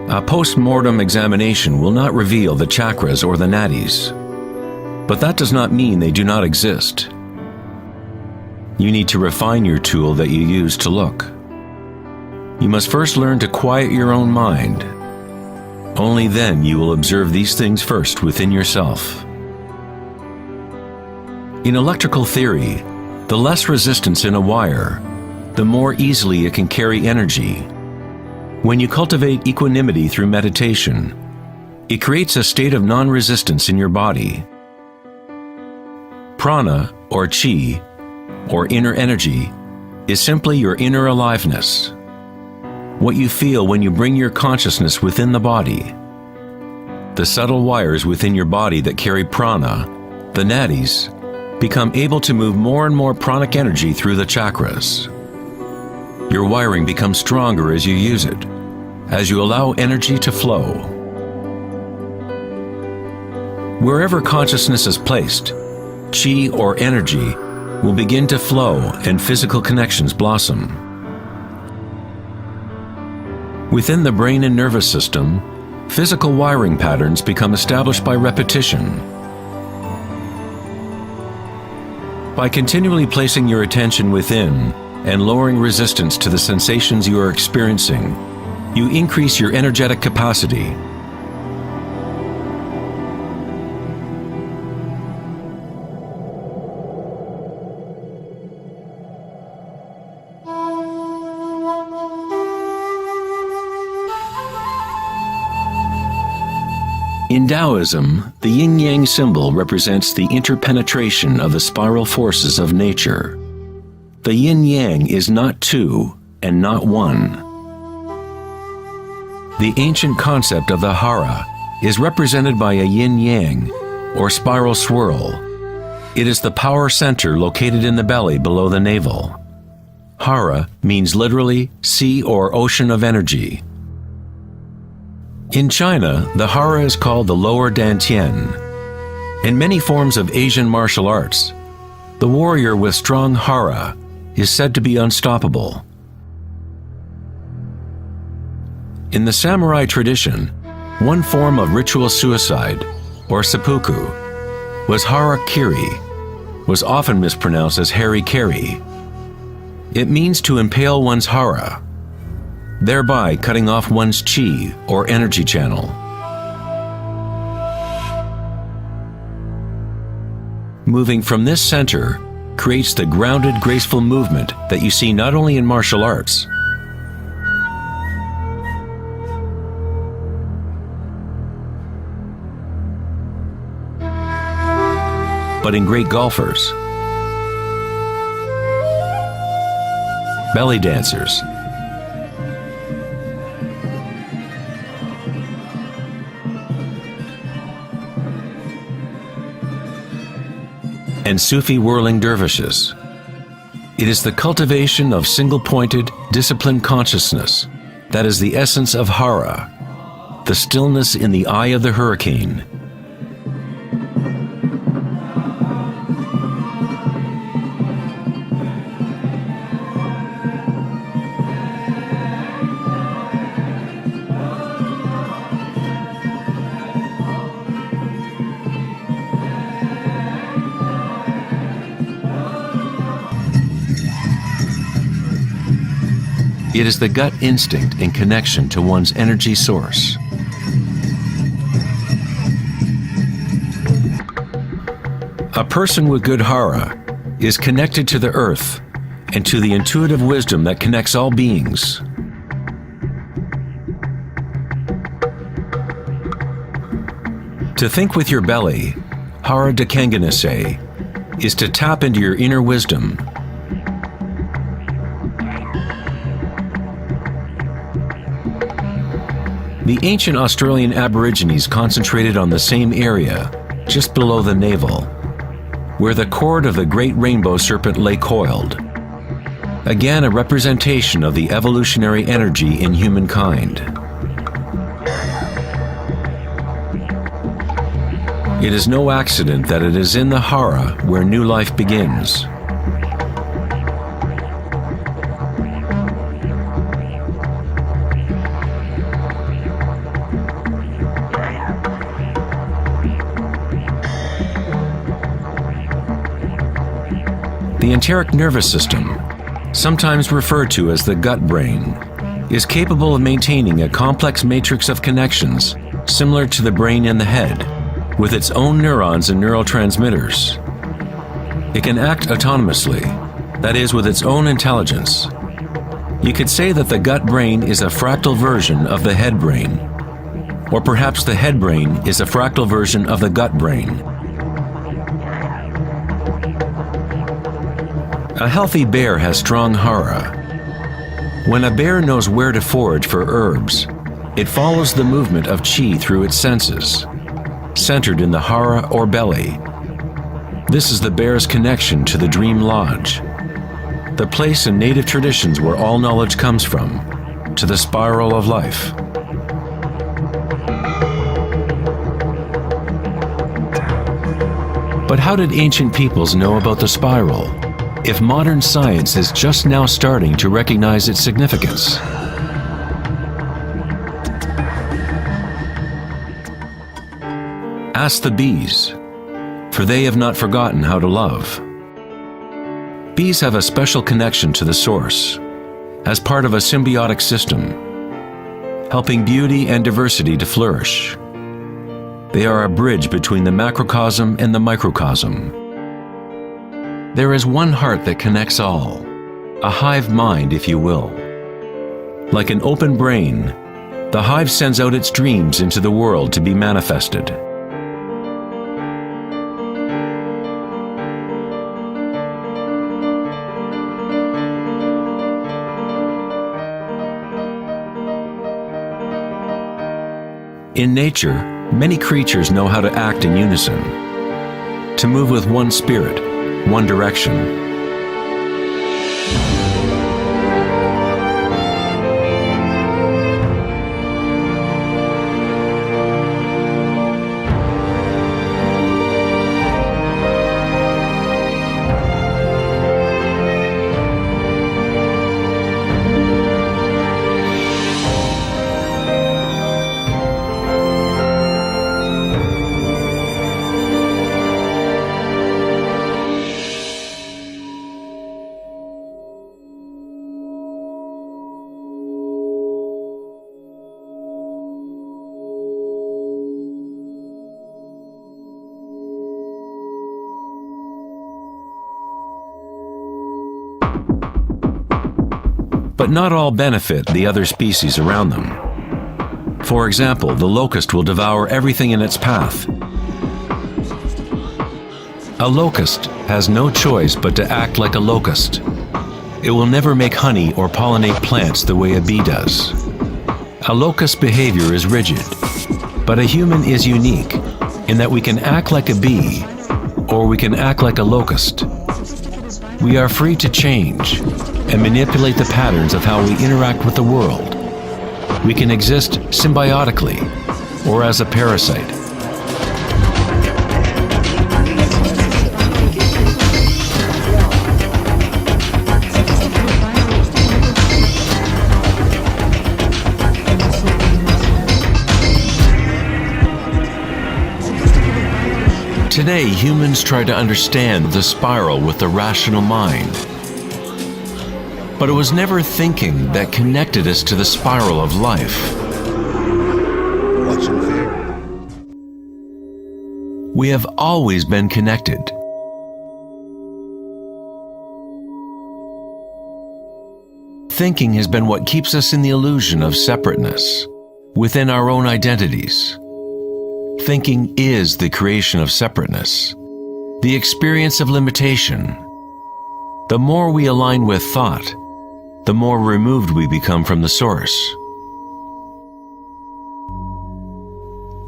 S1: A post-mortem examination will not reveal the chakras or the nadis, but that does not mean they do not exist. You need to refine your tool that you use to look. You must first learn to quiet your own mind. Only then you will observe these things first within yourself. In electrical theory, the less resistance in a wire, the more easily it can carry energy. When you cultivate equanimity through meditation, it creates a state of non-resistance in your body. Prana, or chi, or inner energy, is simply your inner aliveness. What you feel when you bring your consciousness within the body. The subtle wires within your body that carry prana, the nadis, become able to move more and more pranic energy through the chakras. Your wiring becomes stronger as you use it, as you allow energy to flow. Wherever consciousness is placed, chi or energy will begin to flow and physical connections blossom. Within the brain and nervous system, physical wiring patterns become established by repetition. By continually placing your attention within and lowering resistance to the sensations you are experiencing, you increase your energetic capacity. In Taoism, the yin-yang symbol represents the interpenetration of the spiral forces of nature. The yin-yang is not two and not one. The ancient concept of the hara is represented by a yin-yang, or spiral swirl. It is the power center located in the belly below the navel. Hara means literally sea or ocean of energy. In China, the hara is called the lower dantian. In many forms of Asian martial arts, the warrior with strong hara is said to be unstoppable. In the samurai tradition, one form of ritual suicide, or seppuku, was harakiri, was often mispronounced as harikiri. It means to impale one's hara, thereby cutting off one's chi or energy channel. Moving from this center creates the grounded, graceful movement that you see not only in martial arts, but in great golfers, belly dancers, and Sufi whirling dervishes. It is the cultivation of single-pointed, disciplined consciousness that is the essence of hara, the stillness in the eye of the hurricane. It is the gut instinct and connection to one's energy source. A person with good hara is connected to the earth and to the intuitive wisdom that connects all beings. To think with your belly, hara dekanganase, is to tap into your inner wisdom. The ancient Australian Aborigines concentrated on the same area, just below the navel, where the cord of the great rainbow serpent lay coiled. Again, a representation of the evolutionary energy in humankind. It is no accident that it is in the hara where new life begins. The enteric nervous system, sometimes referred to as the gut brain, is capable of maintaining a complex matrix of connections similar to the brain in the head, with its own neurons and neurotransmitters. It can act autonomously, that is, with its own intelligence. You could say that the gut brain is a fractal version of the head brain, or perhaps the head brain is a fractal version of the gut brain. A healthy bear has strong hara. When a bear knows where to forage for herbs, it follows the movement of chi through its senses, centered in the hara or belly. This is the bear's connection to the dream lodge, the place in native traditions where all knowledge comes from, to the spiral of life. But how did ancient peoples know about the spiral, if modern science is just now starting to recognize its significance? Ask the bees, for they have not forgotten how to love. Bees have a special connection to the source, as part of a symbiotic system, helping beauty and diversity to flourish. They are a bridge between the macrocosm and the microcosm. There is one heart that connects all, a hive mind, if you will. Like an open brain, the hive sends out its dreams into the world to be manifested. In nature, many creatures know how to act in unison, to move with one spirit, one direction. But not all benefit the other species around them. For example, the locust will devour everything in its path. A locust has no choice but to act like a locust. It will never make honey or pollinate plants the way a bee does. A locust's behavior is rigid, but a human is unique in that we can act like a bee or we can act like a locust. We are free to change and manipulate the patterns of how we interact with the world. We can exist symbiotically or as a parasite. Today, humans try to understand the spiral with the rational mind. But it was never thinking that connected us to the spiral of life.
S3: Watch and fear.
S1: We have always been connected. Thinking has been what keeps us in the illusion of separateness, within our own identities. Thinking is the creation of separateness, the experience of limitation. The more we align with thought, the more removed we become from the source.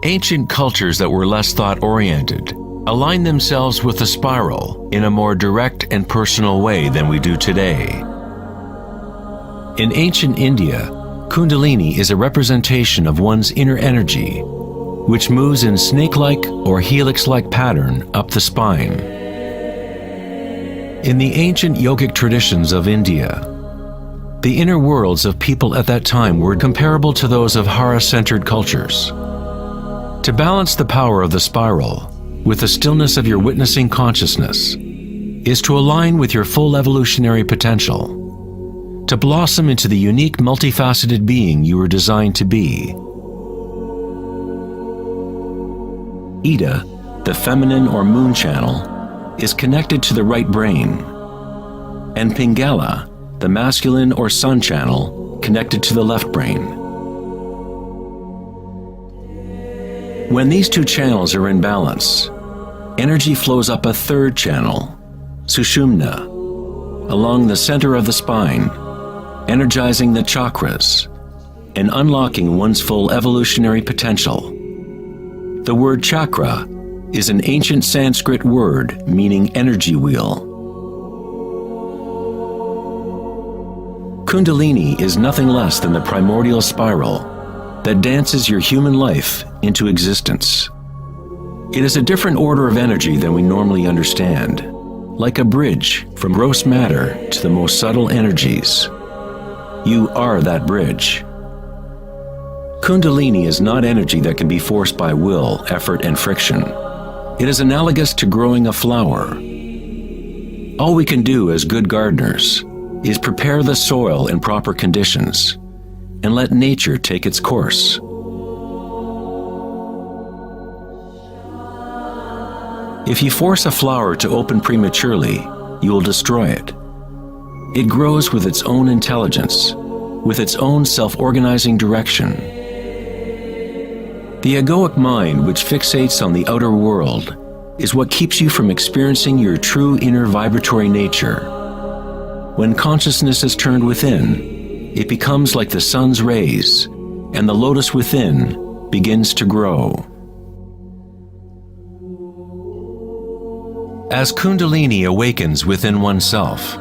S1: Ancient cultures that were less thought-oriented align themselves with the spiral in a more direct and personal way than we do today. In ancient India, Kundalini is a representation of one's inner energy, which moves in snake-like or helix-like pattern up the spine. In the ancient yogic traditions of India, the inner worlds of people at that time were comparable to those of Hara-centered cultures. To balance the power of the spiral with the stillness of your witnessing consciousness is to align with your full evolutionary potential, to blossom into the unique multifaceted being you were designed to be. Ida, the feminine or moon channel, is connected to the right brain, and Pingala, the masculine or sun channel, connected to the left brain. When these two channels are in balance, energy flows up a third channel, Sushumna, along the center of the spine, energizing the chakras and unlocking one's full evolutionary potential. The word chakra is an ancient Sanskrit word meaning energy wheel. Kundalini is nothing less than the primordial spiral that dances your human life into existence. It is a different order of energy than we normally understand, like a bridge from gross matter to the most subtle energies. You are that bridge. Kundalini is not energy that can be forced by will, effort, and friction. It is analogous to growing a flower. All we can do as good gardeners is prepare the soil in proper conditions and let nature take its course. If you force a flower to open prematurely, you will destroy it. It grows with its own intelligence, with its own self-organizing direction. The egoic mind, which fixates on the outer world, is what keeps you from experiencing your true inner vibratory nature. When consciousness is turned within, it becomes like the sun's rays, and the lotus within begins to grow. As Kundalini awakens within oneself,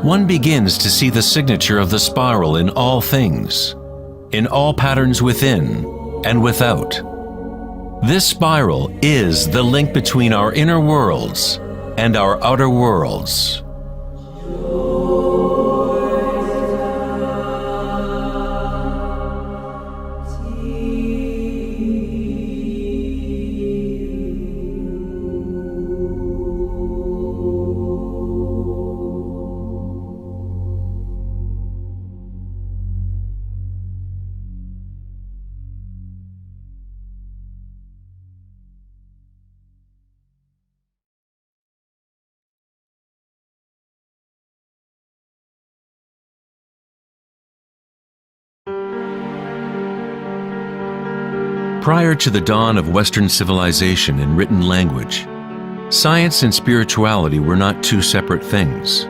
S1: one begins to see the signature of the spiral in all things, in all patterns within and without. This spiral is the link between our inner worlds and our outer worlds. Prior to the dawn of Western civilization in written language, science and spirituality were not two separate things.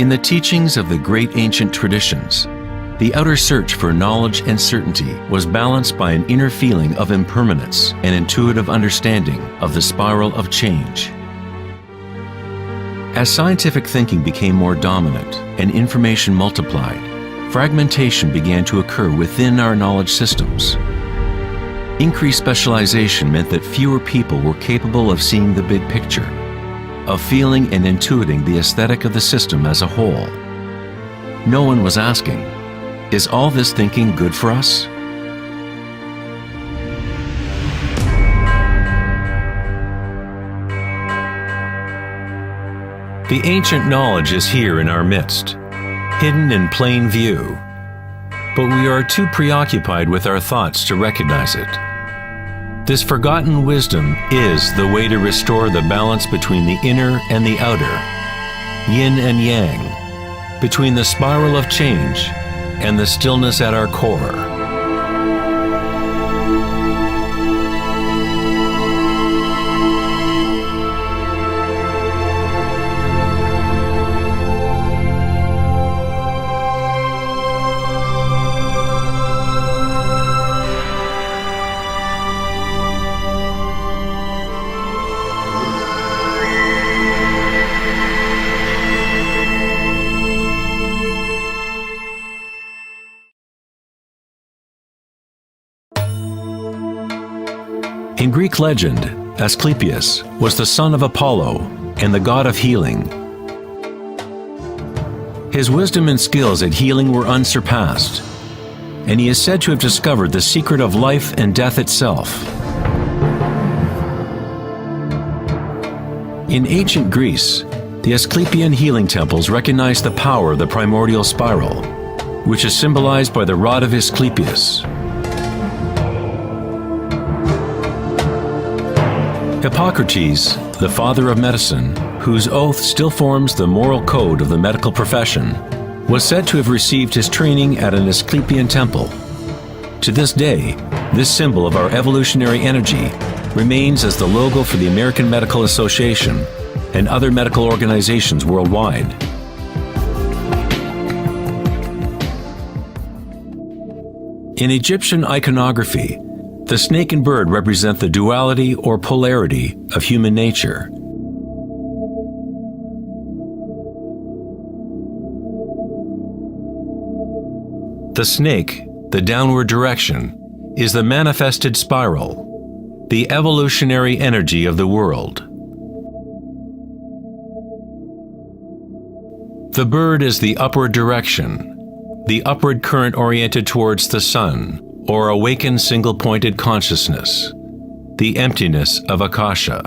S1: In the teachings of the great ancient traditions, the outer search for knowledge and certainty was balanced by an inner feeling of impermanence and intuitive understanding of the spiral of change. As scientific thinking became more dominant and information multiplied, fragmentation began to occur within our knowledge systems. Increased specialization meant that fewer people were capable of seeing the big picture, of feeling and intuiting the aesthetic of the system as a whole. No one was asking, is all this thinking good for us? The ancient knowledge is here in our midst, hidden in plain view, but we are too preoccupied with our thoughts to recognize it. This forgotten wisdom is the way to restore the balance between the inner and the outer, yin and yang, between the spiral of change and the stillness at our core. In Greek legend, Asclepius was the son of Apollo and the god of healing. His wisdom and skills at healing were unsurpassed, and he is said to have discovered the secret of life and death itself. In ancient Greece, the Asclepian healing temples recognized the power of the primordial spiral, which is symbolized by the rod of Asclepius. Hippocrates, the father of medicine, whose oath still forms the moral code of the medical profession, was said to have received his training at an Asclepian temple. To this day, this symbol of our evolutionary energy remains as the logo for the American Medical Association and other medical organizations worldwide. In Egyptian iconography, the snake and bird represent the duality or polarity of human nature. The snake, the downward direction, is the manifested spiral, the evolutionary energy of the world. The bird is the upward direction, the upward current oriented towards the sun, or awakened single-pointed consciousness, the emptiness of Akasha.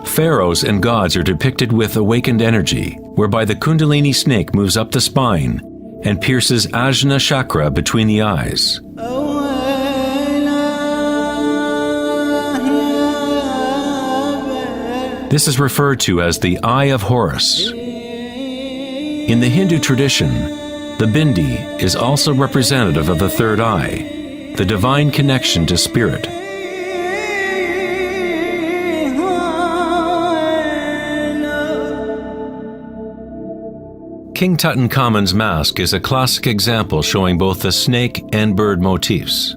S1: Pharaohs and gods are depicted with awakened energy, whereby the Kundalini snake moves up the spine and pierces Ajna chakra between the eyes. This is referred to as the Eye of Horus. In the Hindu tradition, the bindi is also representative of the third eye, the divine connection to spirit. King Tutankhamun's mask is a classic example showing both the snake and bird motifs.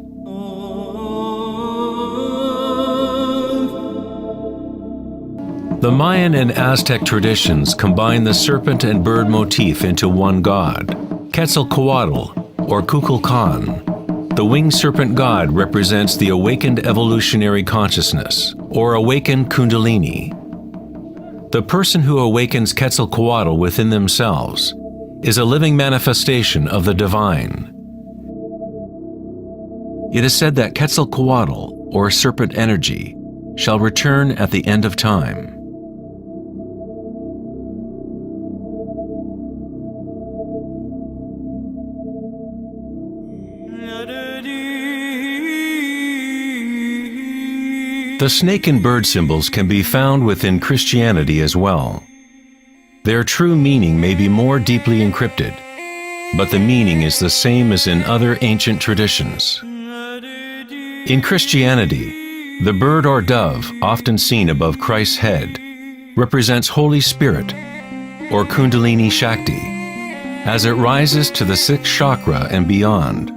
S1: The Mayan and Aztec traditions combine the serpent and bird motif into one god, Quetzalcoatl or Kukulkan. The winged serpent god represents the awakened evolutionary consciousness, or awakened Kundalini. The person who awakens Quetzalcoatl within themselves is a living manifestation of the divine. It is said that Quetzalcoatl, or serpent energy, shall return at the end of time. The snake and bird symbols can be found within Christianity as well. Their true meaning may be more deeply encrypted, but the meaning is the same as in other ancient traditions. In Christianity, the bird or dove, often seen above Christ's head, represents Holy Spirit, or Kundalini Shakti, as it rises to the sixth chakra and beyond.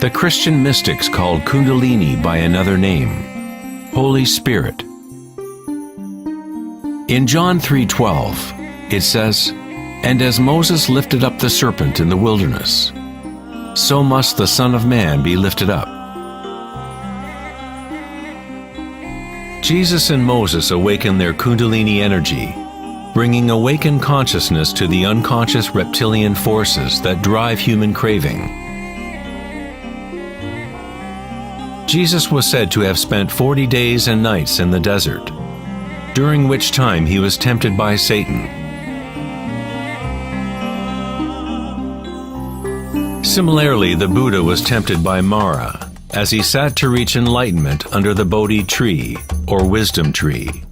S1: The Christian mystics called Kundalini by another name, Holy Spirit. In John 3:12, it says, "And as Moses lifted up the serpent in the wilderness, so must the Son of Man be lifted up." Jesus and Moses awakened their Kundalini energy, bringing awakened consciousness to the unconscious reptilian forces that drive human craving. Jesus was said to have spent 40 days and nights in the desert, during which time he was tempted by Satan. Similarly, the Buddha was tempted by Mara as he sat to reach enlightenment under the Bodhi tree, or wisdom tree.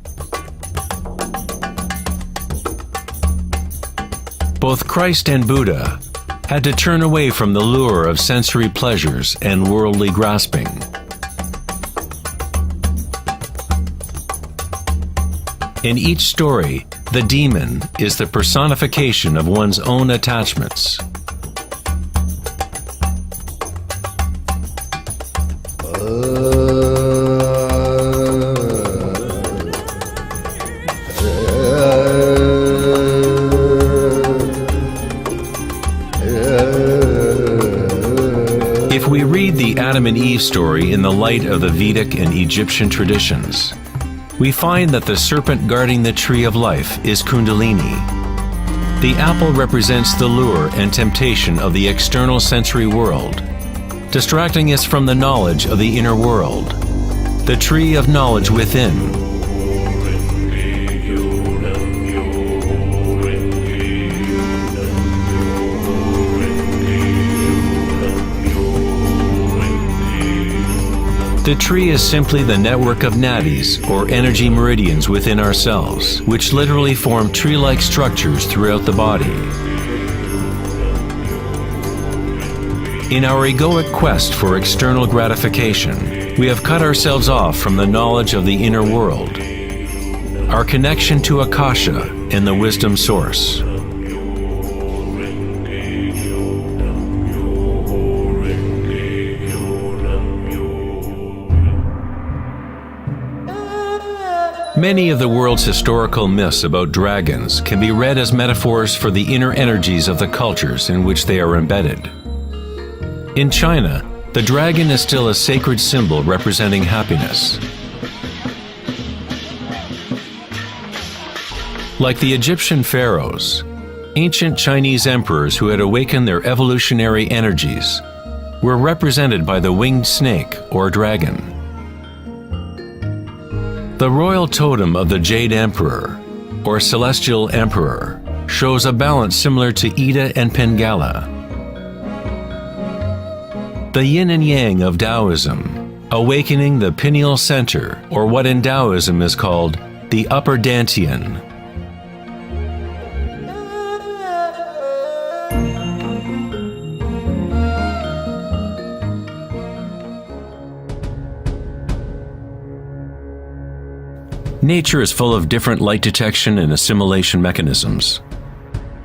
S1: Both Christ and Buddha had to turn away from the lure of sensory pleasures and worldly grasping. In each story, the demon is the personification of one's own attachments. If we read the Adam and Eve story in the light of the Vedic and Egyptian traditions, we find that the serpent guarding the tree of life is Kundalini. The apple represents the lure and temptation of the external sensory world, distracting us from the knowledge of the inner world, the tree of knowledge within. The tree is simply the network of nadis, or energy meridians within ourselves, which literally form tree-like structures throughout the body. In our egoic quest for external gratification, we have cut ourselves off from the knowledge of the inner world, our connection to Akasha and the wisdom source. Many of the world's historical myths about dragons can be read as metaphors for the inner energies of the cultures in which they are embedded. In China, the dragon is still a sacred symbol representing happiness. Like the Egyptian pharaohs, ancient Chinese emperors who had awakened their evolutionary energies were represented by the winged snake or dragon. The royal totem of the Jade Emperor, or Celestial Emperor, shows a balance similar to Ida and Pingala. The yin and yang of Taoism, awakening the pineal center, or what in Taoism is called the upper dantian. Nature is full of different light detection and assimilation mechanisms.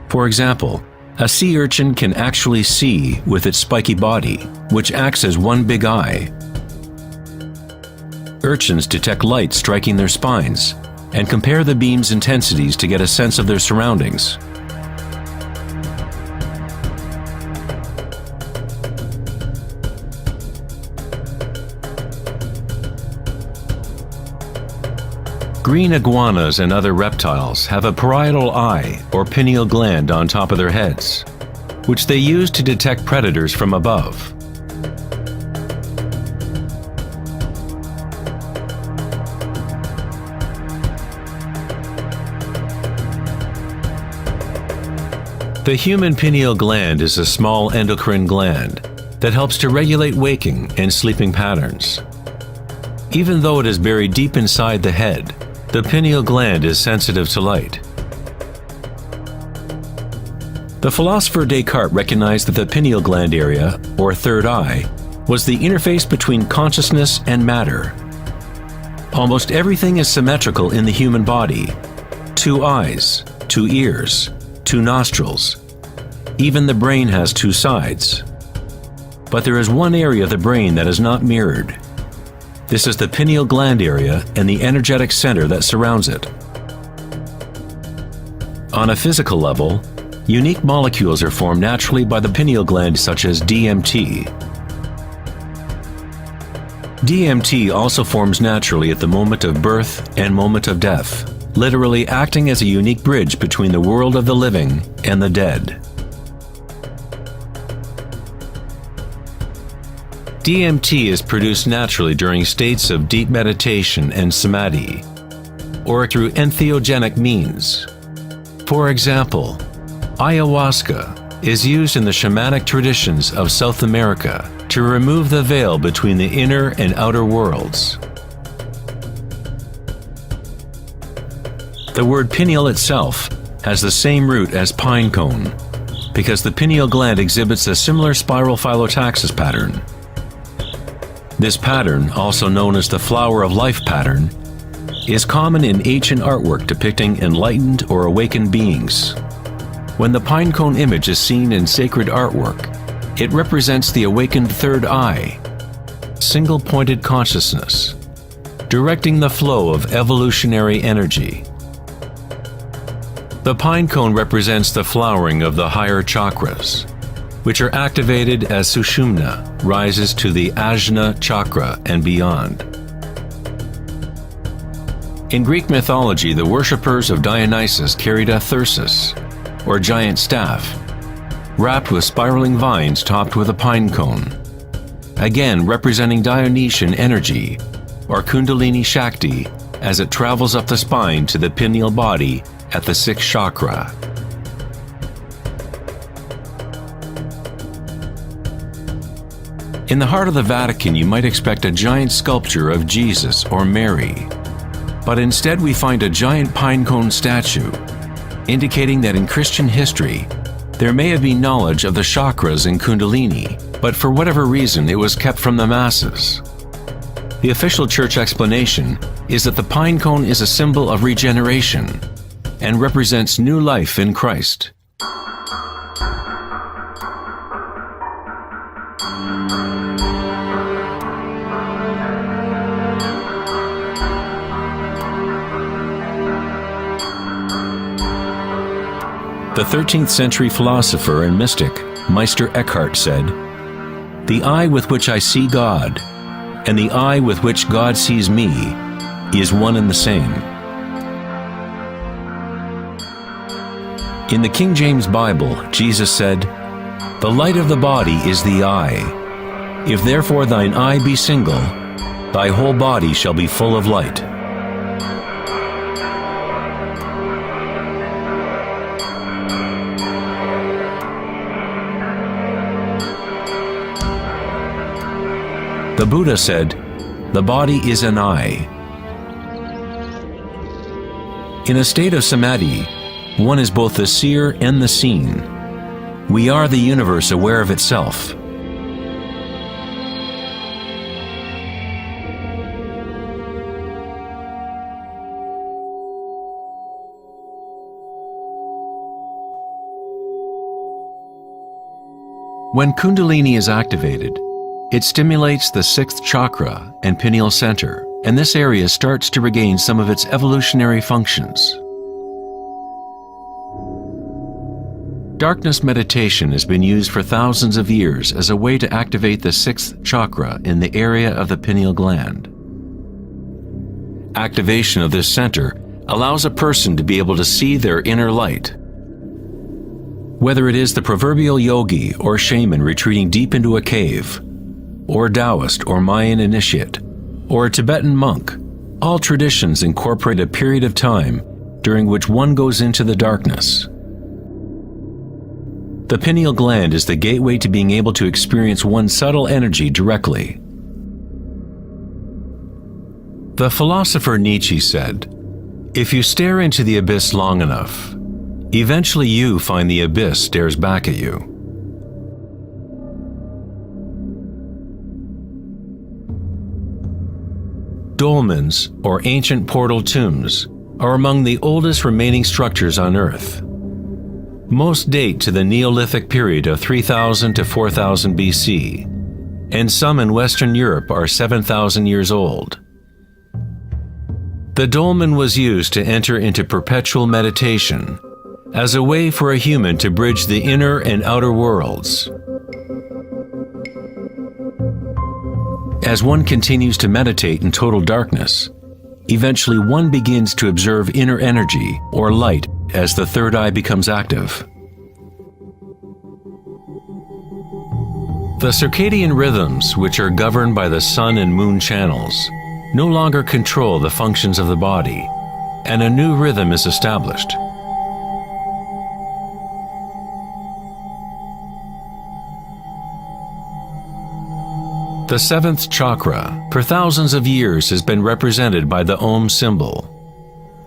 S1: For example, a sea urchin can actually see with its spiky body, which acts as one big eye. Urchins detect light striking their spines and compare the beam's intensities to get a sense of their surroundings. Green iguanas and other reptiles have a parietal eye or pineal gland on top of their heads, which they use to detect predators from above. The human pineal gland is a small endocrine gland that helps to regulate waking and sleeping patterns. Even though it is buried deep inside the head, the pineal gland is sensitive to light. The philosopher Descartes recognized that the pineal gland area, or third eye, was the interface between consciousness and matter. Almost everything is symmetrical in the human body: 2 eyes, 2 ears, 2 nostrils. Even the brain has 2 sides. But there is one area of the brain that is not mirrored. This is the pineal gland area and the energetic center that surrounds it. On a physical level, unique molecules are formed naturally by the pineal gland, such as DMT. DMT also forms naturally at the moment of birth and moment of death, literally acting as a unique bridge between the world of the living and the dead. DMT is produced naturally during states of deep meditation and samadhi, or through entheogenic means. For example, ayahuasca is used in the shamanic traditions of South America to remove the veil between the inner and outer worlds. The word pineal itself has the same root as pine cone, because the pineal gland exhibits a similar spiral phyllotaxis pattern. This pattern, also known as the flower of life pattern, is common in ancient artwork depicting enlightened or awakened beings. When the pinecone image is seen in sacred artwork, it represents the awakened third eye, single-pointed consciousness, directing the flow of evolutionary energy. The pinecone represents the flowering of the higher chakras, which are activated as Sushumna rises to the Ajna chakra and beyond. In Greek mythology, the worshippers of Dionysus carried a thyrsus, or giant staff, wrapped with spiraling vines topped with a pine cone, again representing Dionysian energy, or Kundalini Shakti, as it travels up the spine to the pineal body at the sixth chakra. In the heart of the Vatican, you might expect a giant sculpture of Jesus or Mary, but instead we find a giant pine cone statue, indicating that in Christian history, there may have been knowledge of the chakras in Kundalini, but for whatever reason it was kept from the masses. The official church explanation is that the pine cone is a symbol of regeneration and represents new life in Christ. The 13th century philosopher and mystic Meister Eckhart said, "The eye with which I see God and the eye with which God sees me is one and the same." In the King James Bible, Jesus said, "The light of the body is the eye. If therefore thine eye be single, thy whole body shall be full of light." The Buddha said, "The body is an eye." In a state of samadhi, one is both the seer and the seen. We are the universe aware of itself. When Kundalini is activated, it stimulates the sixth chakra and pineal center, and this area starts to regain some of its evolutionary functions. Darkness meditation has been used for thousands of years as a way to activate the sixth chakra in the area of the pineal gland. Activation of this center allows a person to be able to see their inner light. Whether it is the proverbial yogi or shaman retreating deep into a cave, or Taoist or Mayan initiate, or a Tibetan monk, all traditions incorporate a period of time during which one goes into the darkness. The pineal gland is the gateway to being able to experience one's subtle energy directly. The philosopher Nietzsche said, "If you stare into the abyss long enough, eventually you find the abyss stares back at you." Dolmens, or ancient portal tombs, are among the oldest remaining structures on Earth. Most date to the Neolithic period of 3000 to 4000 BC, and some in Western Europe are 7000 years old. The dolmen was used to enter into perpetual meditation, as a way for a human to bridge the inner and outer worlds. As one continues to meditate in total darkness, eventually one begins to observe inner energy or light as the third eye becomes active. The circadian rhythms, which are governed by the sun and moon channels, no longer control the functions of the body, and a new rhythm is established. The seventh chakra, for thousands of years, has been represented by the Om symbol,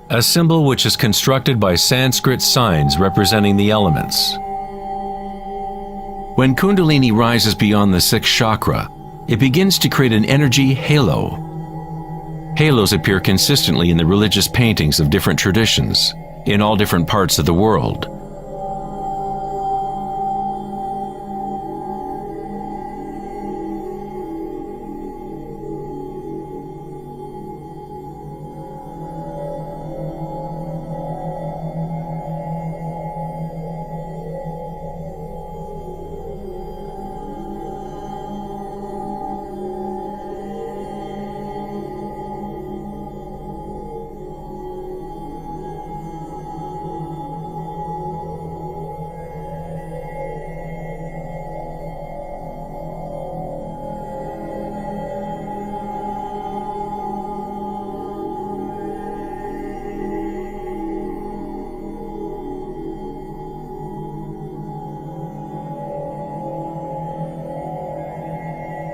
S1: a symbol which is constructed by Sanskrit signs representing the elements. When Kundalini rises beyond the sixth chakra, it begins to create an energy halo. Halos appear consistently in the religious paintings of different traditions, in all different parts of the world.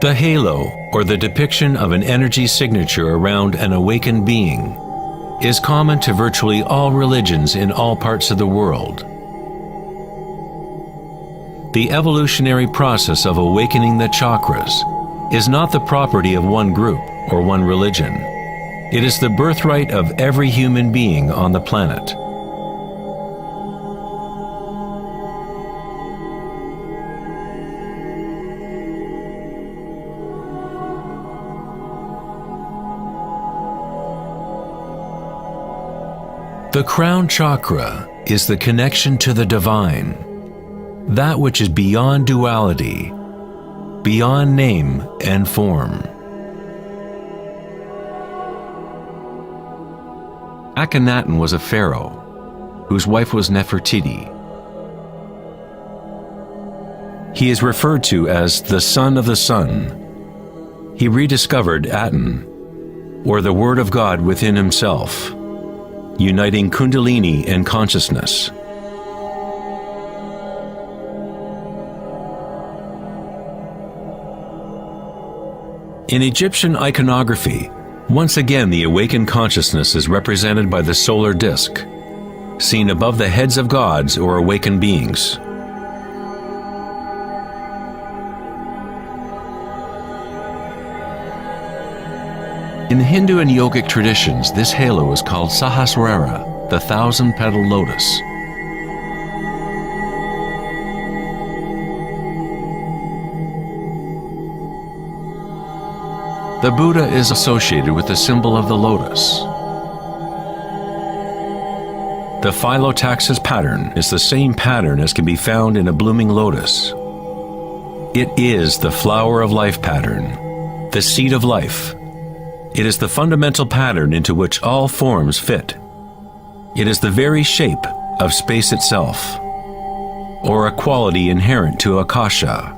S1: The halo, or the depiction of an energy signature around an awakened being, is common to virtually all religions in all parts of the world. The evolutionary process of awakening the chakras is not the property of one group or one religion. It is the birthright of every human being on the planet. The crown chakra is the connection to the divine, that which is beyond duality, beyond name and form. Akhenaten was a pharaoh, whose wife was Nefertiti. He is referred to as the son of the sun. He rediscovered Aten, or the Word of God within himself, uniting Kundalini and consciousness. In Egyptian iconography, once again the awakened consciousness is represented by the solar disk, seen above the heads of gods or awakened beings. In Hindu and yogic traditions, this halo is called Sahasrara, the thousand-petal lotus. The Buddha is associated with the symbol of the lotus. The phyllotaxis pattern is the same pattern as can be found in a blooming lotus. It is the flower of life pattern, the seed of life. It is the fundamental pattern into which all forms fit. It is the very shape of space itself, or a quality inherent to Akasha.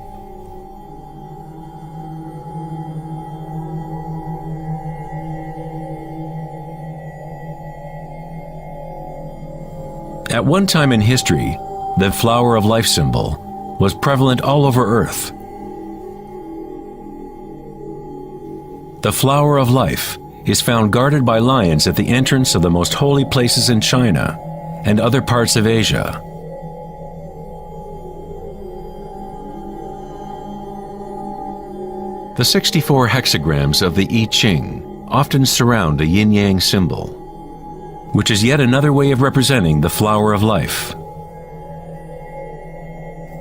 S1: At one time in history, the flower of life symbol was prevalent all over Earth. The flower of life is found guarded by lions at the entrance of the most holy places in China and other parts of Asia. The 64 hexagrams of the I Ching often surround a yin-yang symbol, which is yet another way of representing the flower of life.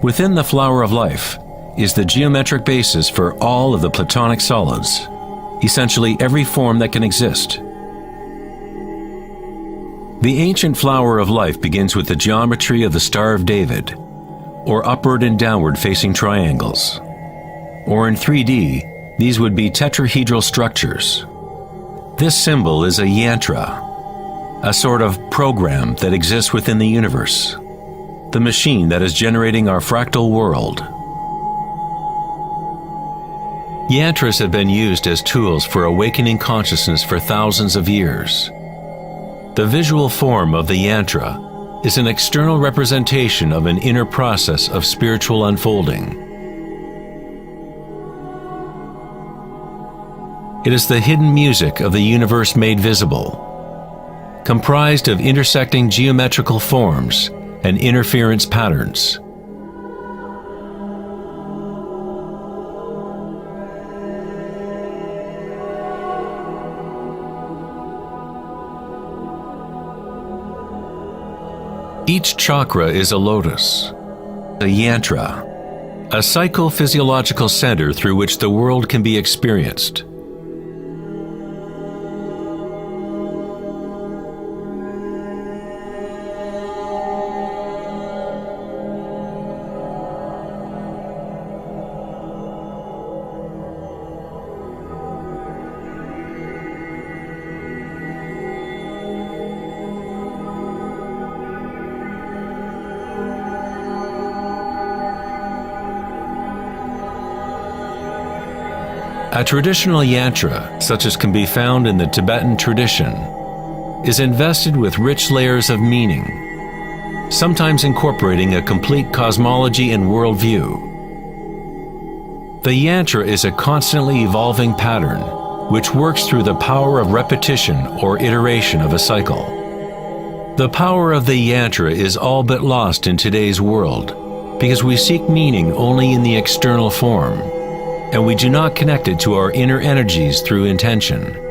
S1: Within the flower of life is the geometric basis for all of the Platonic solids, essentially every form that can exist. The ancient flower of life begins with the geometry of the Star of David, or upward and downward facing triangles. Or in 3D, these would be tetrahedral structures. This symbol is a yantra, a sort of program that exists within the universe, the machine that is generating our fractal world. Yantras have been used as tools for awakening consciousness for thousands of years. The visual form of the yantra is an external representation of an inner process of spiritual unfolding. It is the hidden music of the universe made visible, comprised of intersecting geometrical forms and interference patterns. Each chakra is a lotus, a yantra, a psychophysiological center through which the world can be experienced. A traditional yantra, such as can be found in the Tibetan tradition, is invested with rich layers of meaning, sometimes incorporating a complete cosmology and worldview. The yantra is a constantly evolving pattern which works through the power of repetition or iteration of a cycle. The power of the yantra is all but lost in today's world because we seek meaning only in the external form, and we do not connect it to our inner energies through intention.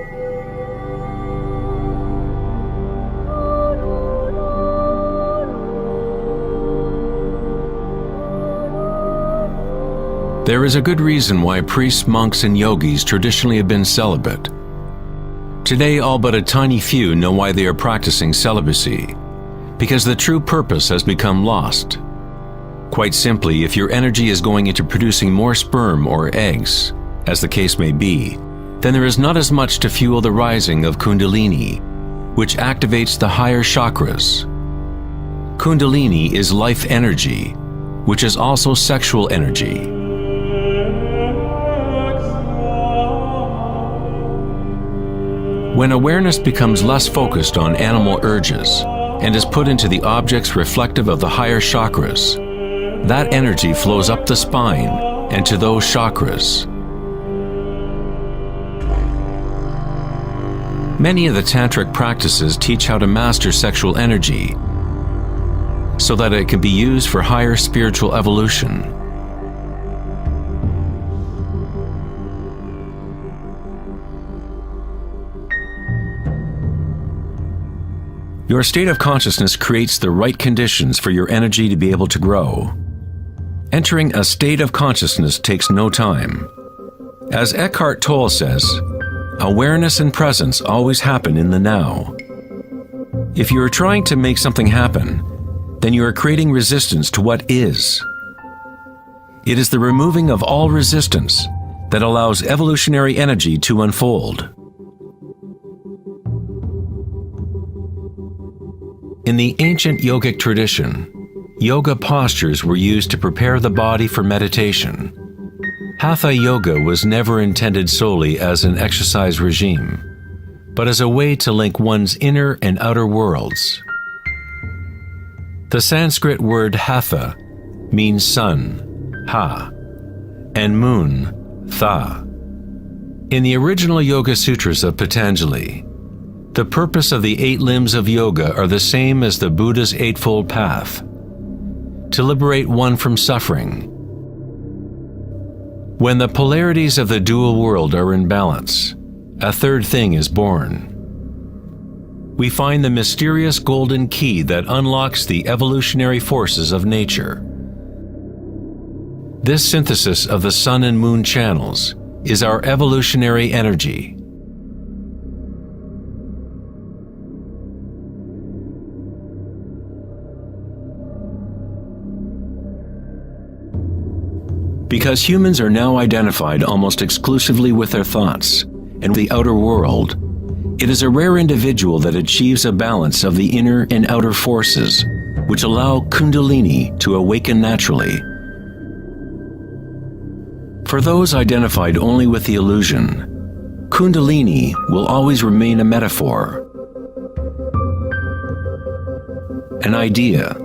S1: There is a good reason why priests, monks, and yogis traditionally have been celibate. Today, all but a tiny few know why they are practicing celibacy, because the true purpose has become lost. Quite simply, if your energy is going into producing more sperm or eggs, as the case may be, then there is not as much to fuel the rising of Kundalini, which activates the higher chakras. Kundalini is life energy, which is also sexual energy. When awareness becomes less focused on animal urges and is put into the objects reflective of the higher chakras, that energy flows up the spine and to those chakras. Many of the tantric practices teach how to master sexual energy so that it can be used for higher spiritual evolution. Your state of consciousness creates the right conditions for your energy to be able to grow. Entering a state of consciousness takes no time. As Eckhart Tolle says, awareness and presence always happen in the now. If you are trying to make something happen, then you are creating resistance to what is. It is the removing of all resistance that allows evolutionary energy to unfold. In the ancient yogic tradition, yoga postures were used to prepare the body for meditation. Hatha yoga was never intended solely as an exercise regime, but as a way to link one's inner and outer worlds. The Sanskrit word hatha means sun, ha, and moon, tha. In the original Yoga Sutras of Patanjali, the purpose of the 8 limbs of yoga are the same as the Buddha's Eightfold Path: to liberate one from suffering. When the polarities of the dual world are in balance, a third thing is born. We find the mysterious golden key that unlocks the evolutionary forces of nature. This synthesis of the sun and moon channels is our evolutionary energy. Because humans are now identified almost exclusively with their thoughts and the outer world, it is a rare individual that achieves a balance of the inner and outer forces, which allow Kundalini to awaken naturally. For those identified only with the illusion, Kundalini will always remain a metaphor, an idea,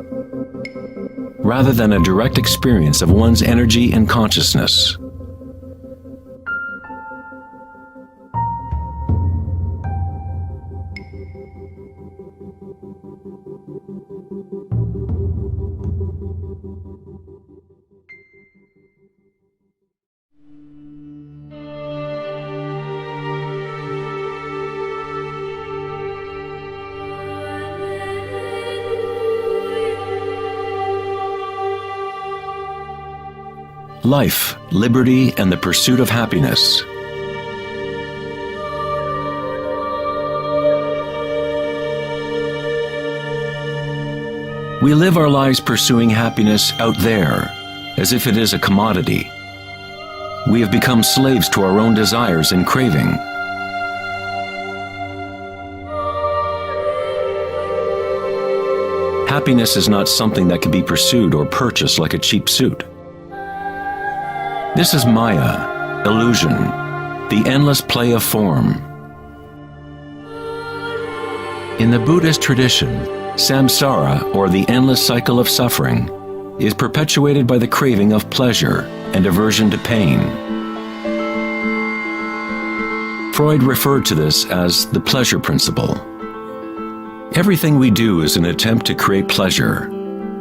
S1: rather than a direct experience of one's energy and consciousness. Life, liberty, and the pursuit of happiness. We live our lives pursuing happiness out there, as if it is a commodity. We have become slaves to our own desires and craving. Happiness is not something that can be pursued or purchased like a cheap suit. This is Maya, illusion, the endless play of form. In the Buddhist tradition, samsara, or the endless cycle of suffering, is perpetuated by the craving of pleasure, and aversion to pain. Freud referred to this as the pleasure principle. Everything we do is an attempt to create pleasure,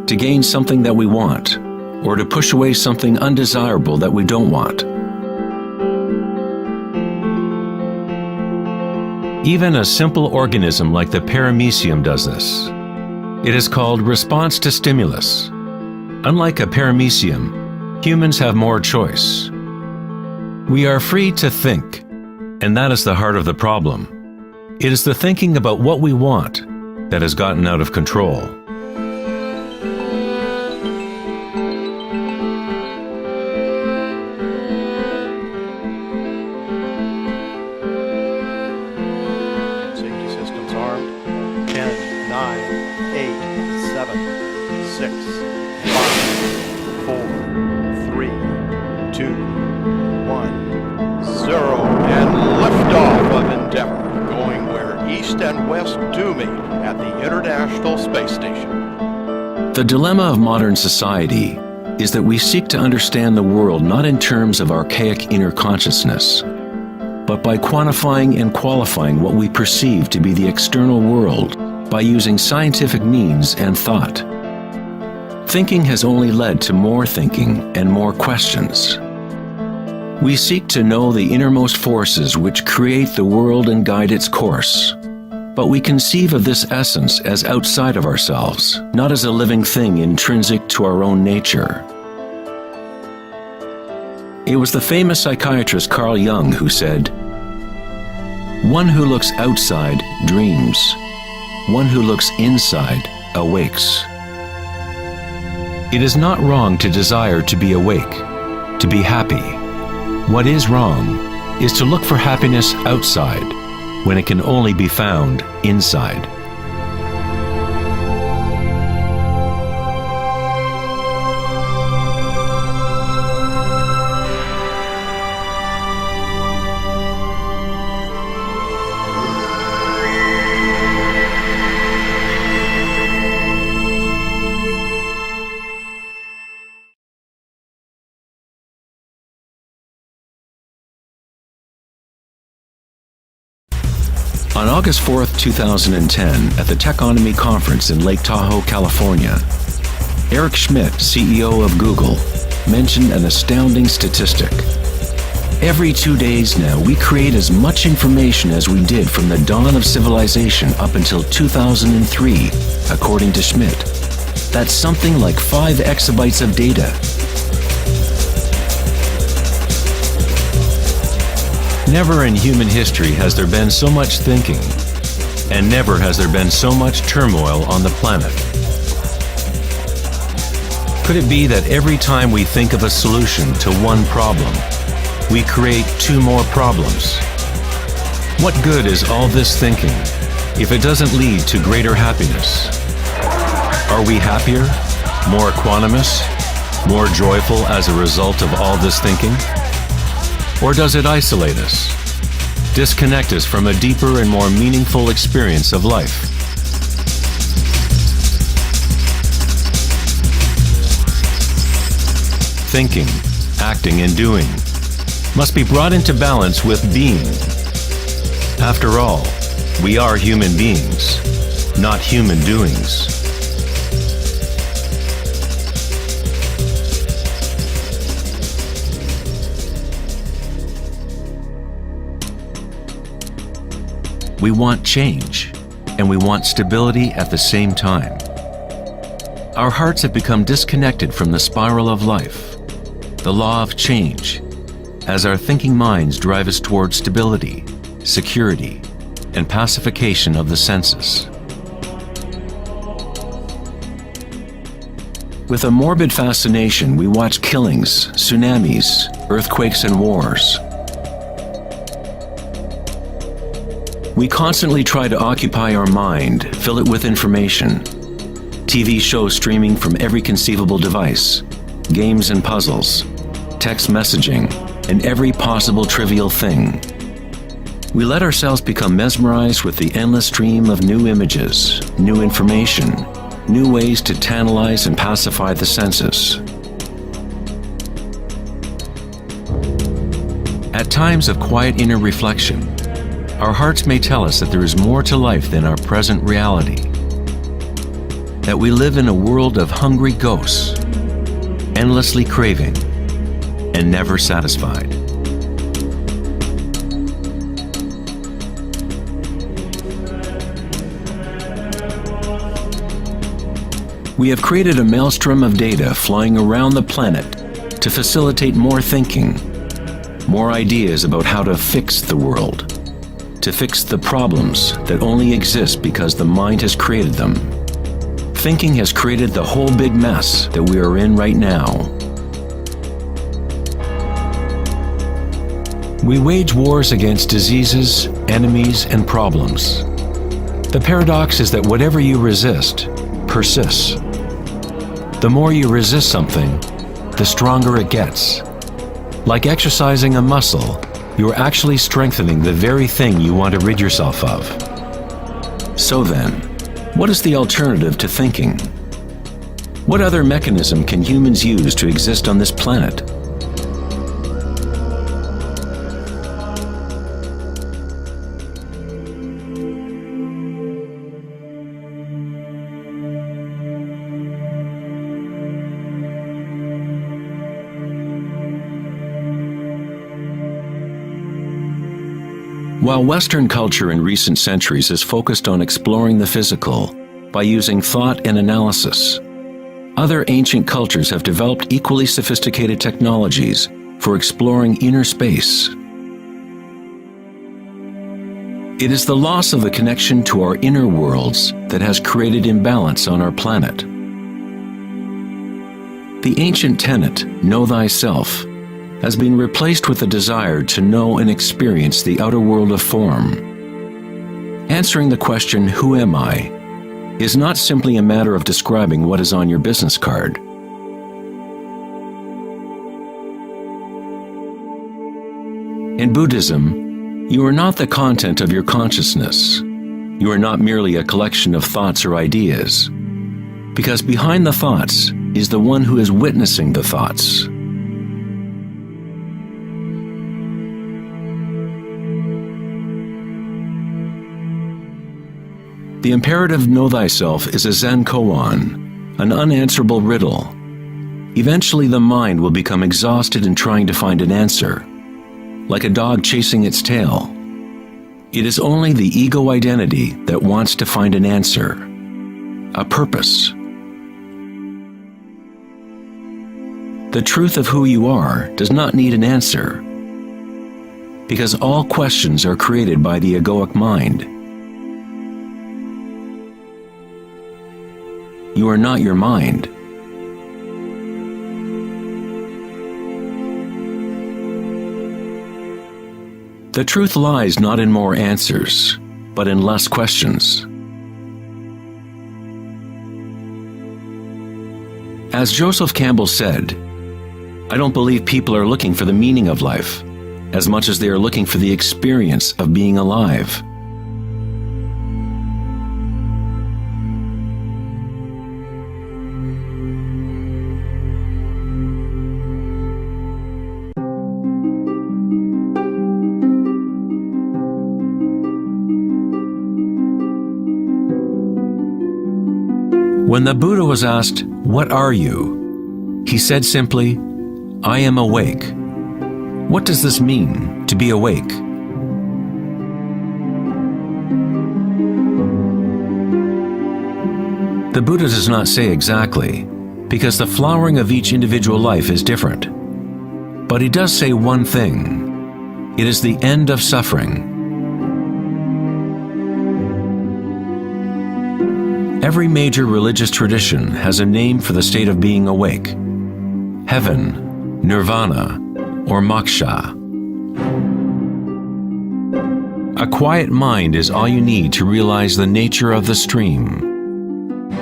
S1: to gain something that we want, or to push away something undesirable that we don't want. Even a simple organism like the paramecium does this. It is called response to stimulus. Unlike a paramecium, humans have more choice. We are free to think, and that is the heart of the problem. It is the thinking about what we want that has gotten out of control.
S3: Safety systems armed. 10, 9, 8, 7, 6, 5, 4, 3, 2, 1, 0, and liftoff of Endeavour, going where east and west do meet at the International Space Station.
S1: The dilemma of modern society is that we seek to understand the world not in terms of archaic inner consciousness, but by quantifying and qualifying what we perceive to be the external world by using scientific means and thought. Thinking has only led to more thinking and more questions. We seek to know the innermost forces which create the world and guide its course. But we conceive of this essence as outside of ourselves, not as a living thing intrinsic to our own nature. It was the famous psychiatrist Carl Jung who said, "One who looks outside dreams. One who looks inside awakes." It is not wrong to desire to be awake, to be happy. What is wrong is to look for happiness outside when it can only be found inside. On August 4th, 2010, at the Techonomy Conference in Lake Tahoe, California, Eric Schmidt, CEO of Google, mentioned an astounding statistic. Every 2 days now, we create as much information as we did from the dawn of civilization up until 2003, according to Schmidt. That's something like 5 exabytes of data. Never in human history has there been so much thinking, and never has there been so much turmoil on the planet. Could it be that every time we think of a solution to one problem, we create 2 more problems? What good is all this thinking if it doesn't lead to greater happiness? Are we happier, more equanimous, more joyful as a result of all this thinking? Or does it isolate us, disconnect us from a deeper and more meaningful experience of life? Thinking, acting, and doing must be brought into balance with being. After all, we are human beings, not human doings. We want change, and we want stability at the same time. Our hearts have become disconnected from the spiral of life, the law of change, as our thinking minds drive us towards stability, security, and pacification of the senses. With a morbid fascination, we watch killings, tsunamis, earthquakes, and wars. We constantly try to occupy our mind, fill it with information. TV shows streaming from every conceivable device, games and puzzles, text messaging, and every possible trivial thing. We let ourselves become mesmerized with the endless stream of new images, new information, new ways to tantalize and pacify the senses. At times of quiet inner reflection, our hearts may tell us that there is more to life than our present reality, that we live in a world of hungry ghosts, endlessly craving and never satisfied. We have created a maelstrom of data flying around the planet to facilitate more thinking, more ideas about how to fix the world, to fix the problems that only exist because the mind has created them. Thinking has created the whole big mess that we are in right now. We wage wars against diseases, enemies, and problems. The paradox is that whatever you resist persists. The more you resist something, the stronger it gets. Like exercising a muscle, you are actually strengthening the very thing you want to rid yourself of. So then, what is the alternative to thinking? What other mechanism can humans use to exist on this planet? While Western culture in recent centuries has focused on exploring the physical by using thought and analysis, other ancient cultures have developed equally sophisticated technologies for exploring inner space. It is the loss of the connection to our inner worlds that has created imbalance on our planet. The ancient tenet, know thyself, has been replaced with a desire to know and experience the outer world of form. Answering the question, who am I, is not simply a matter of describing what is on your business card. In Buddhism, you are not the content of your consciousness. You are not merely a collection of thoughts or ideas, because behind the thoughts is the one who is witnessing the thoughts. The imperative know thyself is a Zen koan, an unanswerable riddle. Eventually the mind will become exhausted in trying to find an answer, like a dog chasing its tail. It is only the ego identity that wants to find an answer, a purpose. The truth of who you are does not need an answer, because all questions are created by the egoic mind. You are not your mind. The truth lies not in more answers, but in less questions. As Joseph Campbell said, I don't believe people are looking for the meaning of life as much as they are looking for the experience of being alive. When the Buddha was asked, "What are you?" he said simply, "I am awake." What does this mean, to be awake? The Buddha does not say exactly, because the flowering of each individual life is different. But he does say one thing: it is the end of suffering. Every major religious tradition has a name for the state of being awake: heaven, nirvana, or moksha. A quiet mind is all you need to realize the nature of the stream.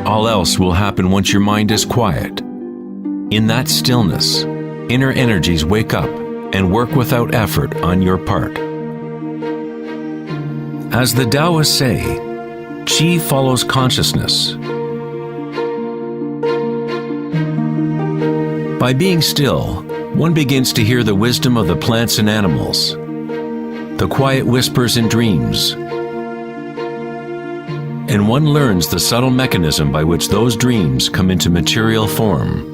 S1: All else will happen once your mind is quiet. In that stillness, inner energies wake up and work without effort on your part. As the Taoists say, Qi follows consciousness. By being still, one begins to hear the wisdom of the plants and animals, the quiet whispers in dreams, and one learns the subtle mechanism by which those dreams come into material form.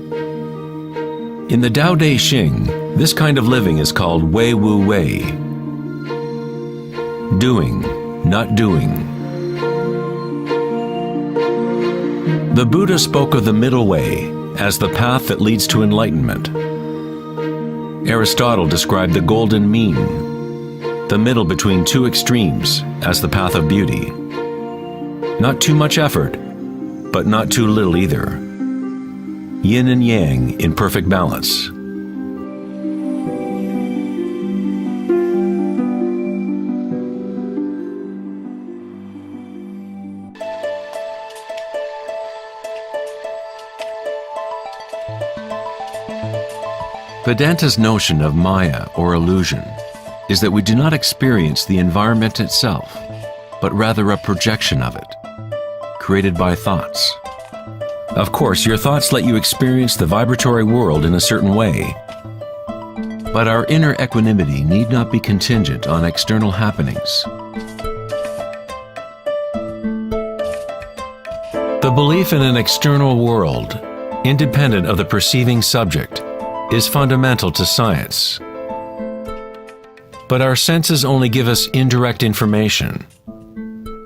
S1: In the Tao Te Ching, this kind of living is called Wei Wu Wei, doing, not doing. The Buddha spoke of the middle way as the path that leads to enlightenment. Aristotle described the golden mean, the middle between two extremes, as the path of beauty. Not too much effort, but not too little either. Yin and yang in perfect balance. Vedanta's notion of Maya or illusion is that we do not experience the environment itself, but rather a projection of it, created by thoughts. Of course, your thoughts let you experience the vibratory world in a certain way, but our inner equanimity need not be contingent on external happenings. The belief in an external world, independent of the perceiving subject, is fundamental to science. But our senses only give us indirect information.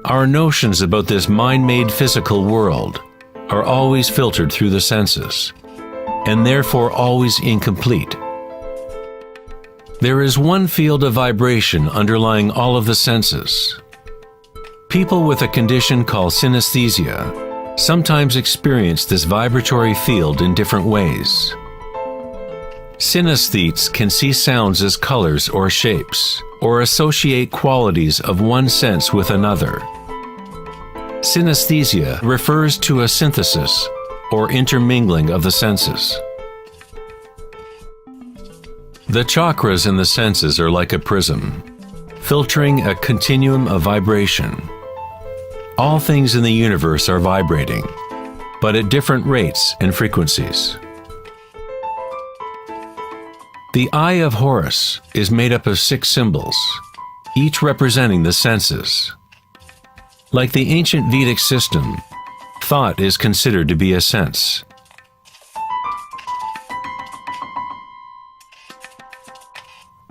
S1: Our notions about this mind-made physical world are always filtered through the senses, and therefore always incomplete. There is one field of vibration underlying all of the senses. People with a condition called synesthesia sometimes experience this vibratory field in different ways. Synesthetes can see sounds as colors or shapes, or associate qualities of one sense with another. Synesthesia refers to a synthesis or intermingling of the senses. The chakras in the senses are like a prism, filtering a continuum of vibration. All things in the universe are vibrating, but at different rates and frequencies. The Eye of Horus is made up of 6 symbols, each representing the senses. Like the ancient Vedic system, thought is considered to be a sense.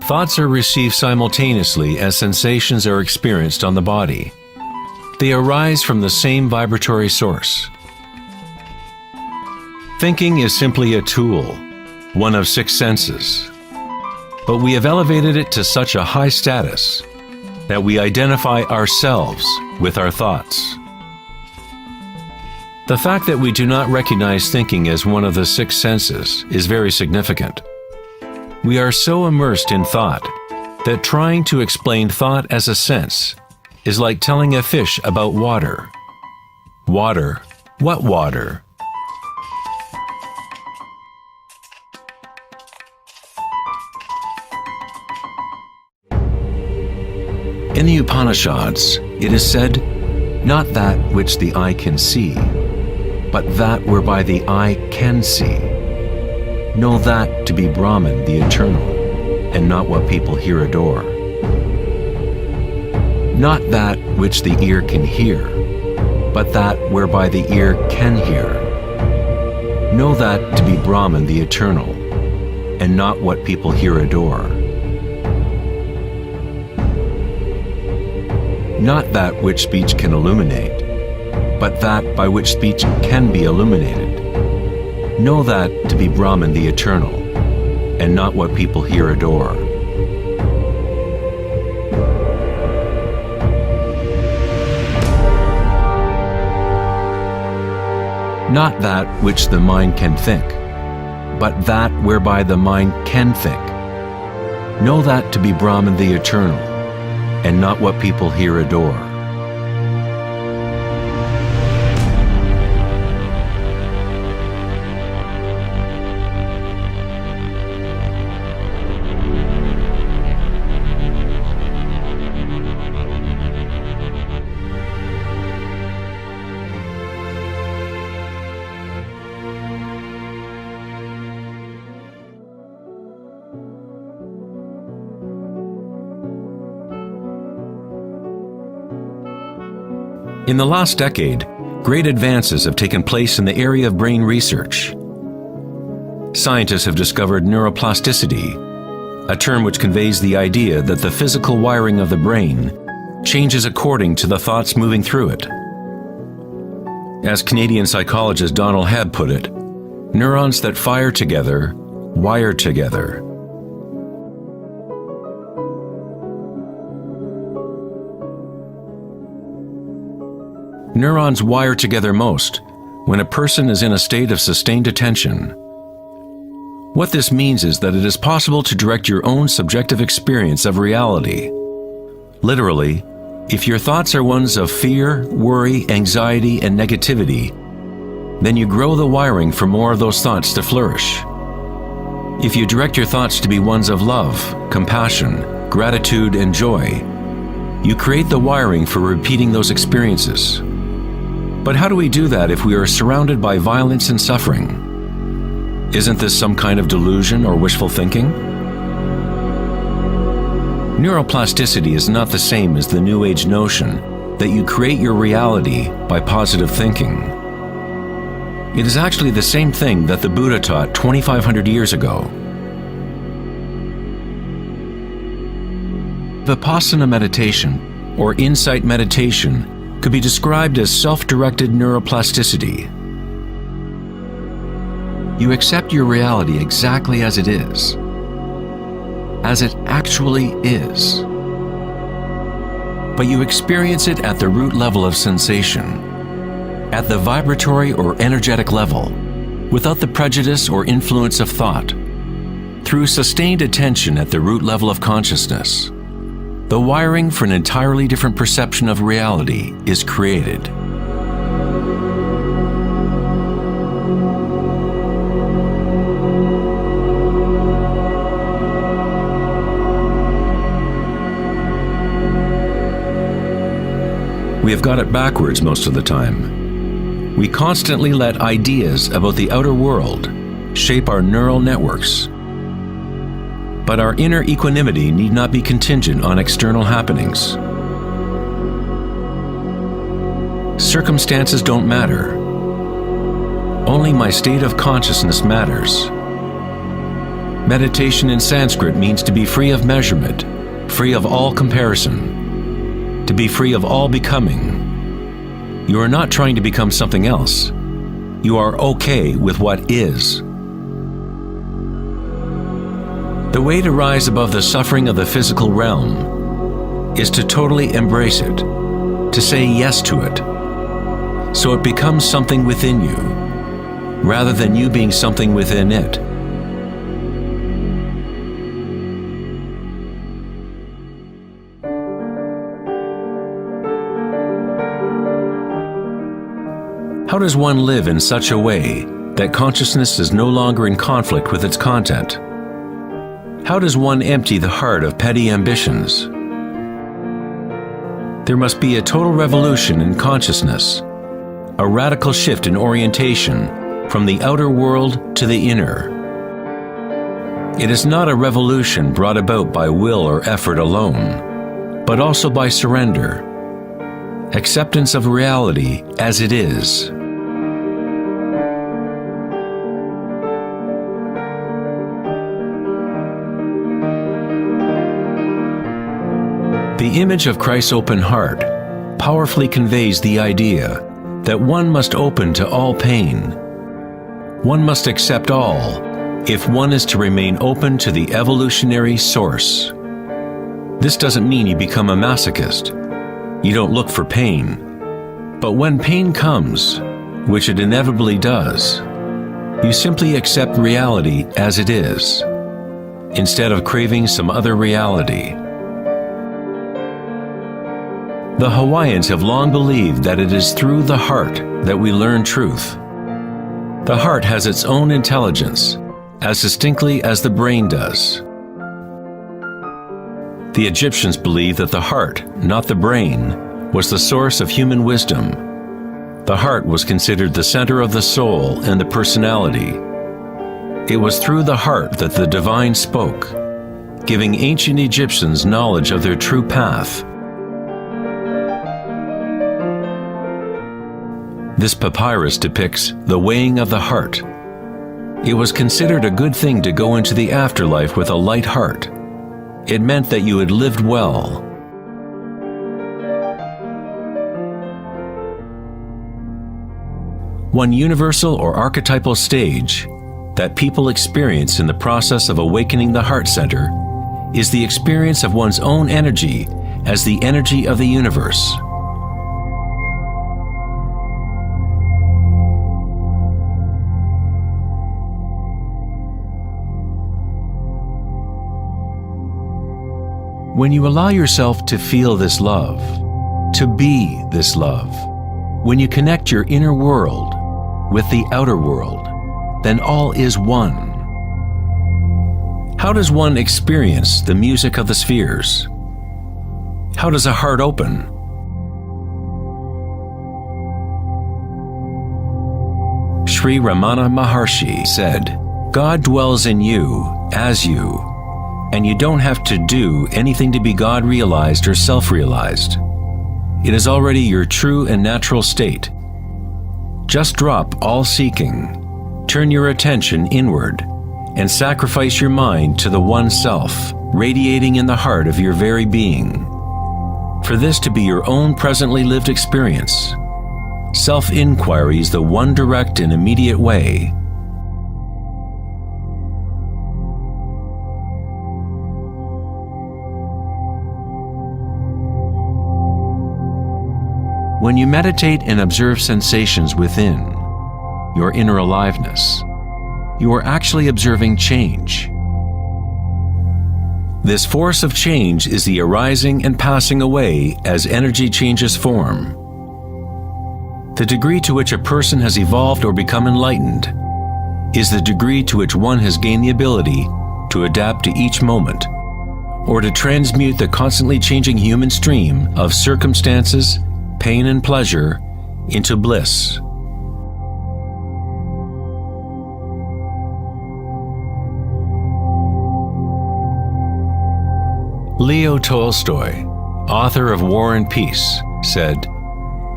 S1: Thoughts are received simultaneously as sensations are experienced on the body. They arise from the same vibratory source. Thinking is simply a tool, one of 6 senses, but we have elevated it to such a high status that we identify ourselves with our thoughts. The fact that we do not recognize thinking as one of the 6 senses is very significant. We are so immersed in thought that trying to explain thought as a sense is like telling a fish about water. Water? What water? In the Upanishads, it is said, "Not that which the eye can see, but that whereby the eye can see. Know that to be Brahman, the eternal, and not what people here adore. Not that which the ear can hear, but that whereby the ear can hear. Know that to be Brahman, the eternal, and not what people here adore. Not that which speech can illuminate, but that by which speech can be illuminated. Know that to be Brahman, the eternal, and not what people here adore." Not that which the mind can think, but that whereby the mind can think. Know that to be Brahman, the eternal, and not what people here adore. In the last decade, great advances have taken place in the area of brain research. Scientists have discovered neuroplasticity, a term which conveys the idea that the physical wiring of the brain changes according to the thoughts moving through it. As Canadian psychologist Donald Hebb put it, neurons that fire together, wire together. Neurons wire together most when a person is in a state of sustained attention. What this means is that it is possible to direct your own subjective experience of reality. Literally, if your thoughts are ones of fear, worry, anxiety, and negativity, then you grow the wiring for more of those thoughts to flourish. If you direct your thoughts to be ones of love, compassion, gratitude, and joy, you create the wiring for repeating those experiences. But how do we do that if we are surrounded by violence and suffering? Isn't this some kind of delusion or wishful thinking? Neuroplasticity is not the same as the New Age notion that you create your reality by positive thinking. It is actually the same thing that the Buddha taught 2,500 years ago. Vipassana meditation, or insight meditation, could be described as self-directed neuroplasticity. You accept your reality exactly as it is, as it actually is. But you experience it at the root level of sensation, at the vibratory or energetic level, without the prejudice or influence of thought, through sustained attention at the root level of consciousness. The wiring for an entirely different perception of reality is created. We have got it backwards most of the time. We constantly let ideas about the outer world shape our neural networks. But our inner equanimity need not be contingent on external happenings. Circumstances don't matter. Only my state of consciousness matters. Meditation in Sanskrit means to be free of measurement, free of all comparison, to be free of all becoming. You are not trying to become something else. You are okay with what is. The way to rise above the suffering of the physical realm is to totally embrace it, to say yes to it, so it becomes something within you, rather than you being something within it. How does one live in such a way that consciousness is no longer in conflict with its content? How does one empty the heart of petty ambitions? There must be a total revolution in consciousness, a radical shift in orientation from the outer world to the inner. It is not a revolution brought about by will or effort alone, but also by surrender, acceptance of reality as it is. The image of Christ's open heart powerfully conveys the idea that one must open to all pain. One must accept all if one is to remain open to the evolutionary source. This doesn't mean you become a masochist. You don't look for pain. But when pain comes, which it inevitably does, you simply accept reality as it is, instead of craving some other reality. The Hawaiians have long believed that it is through the heart that we learn truth. The heart has its own intelligence, as distinctly as the brain does. The Egyptians believed that the heart, not the brain, was the source of human wisdom. The heart was considered the center of the soul and the personality. It was through the heart that the divine spoke, giving ancient Egyptians knowledge of their true path. This papyrus depicts the weighing of the heart. It was considered a good thing to go into the afterlife with a light heart. It meant that you had lived well. One universal or archetypal stage that people experience in the process of awakening the heart center is the experience of one's own energy as the energy of the universe. When you allow yourself to feel this love, to be this love, when you connect your inner world with the outer world, then all is one. How does one experience the music of the spheres? How does a heart open? Sri Ramana Maharshi said, "God dwells in you, as you, and you don't have to do anything to be God realized or self-realized. It is already your true and natural state. Just drop all seeking, turn your attention inward, and sacrifice your mind to the one self, radiating in the heart of your very being. For this to be your own presently lived experience, self-inquiry is the one direct and immediate way. When you meditate and observe sensations within, your inner aliveness, you are actually observing change. This force of change is the arising and passing away as energy changes form. The degree to which a person has evolved or become enlightened is the degree to which one has gained the ability to adapt to each moment, or to transmute the constantly changing human stream of circumstances, pain and pleasure, into bliss. Leo Tolstoy, author of War and Peace, said,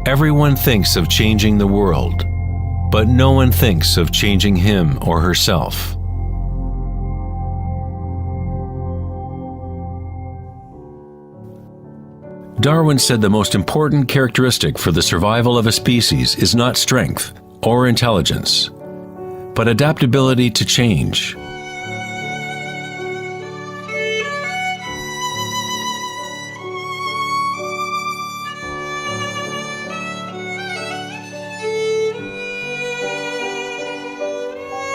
S1: "Everyone thinks of changing the world, but no one thinks of changing him or herself." Darwin said the most important characteristic for the survival of a species is not strength or intelligence, but adaptability to change.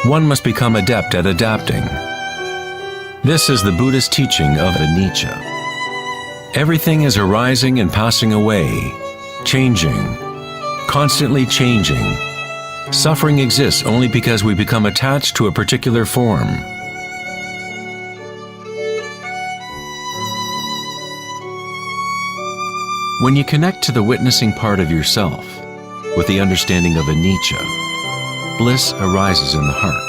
S1: One must become adept at adapting. This is the Buddhist teaching of anicca. Everything is arising and passing away, changing, constantly changing. Suffering exists only because we become attached to a particular form. When you connect to the witnessing part of yourself with the understanding of anicca, bliss arises in the heart.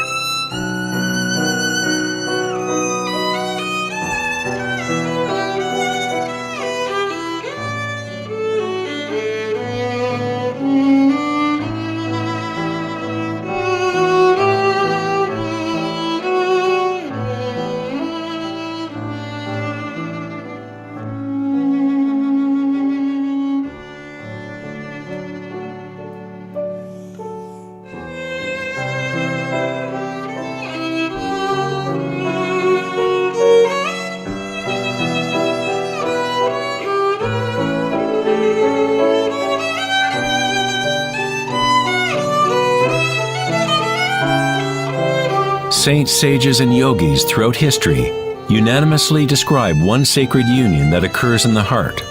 S1: Saints, sages, and yogis throughout history unanimously describe one sacred union that occurs in the heart.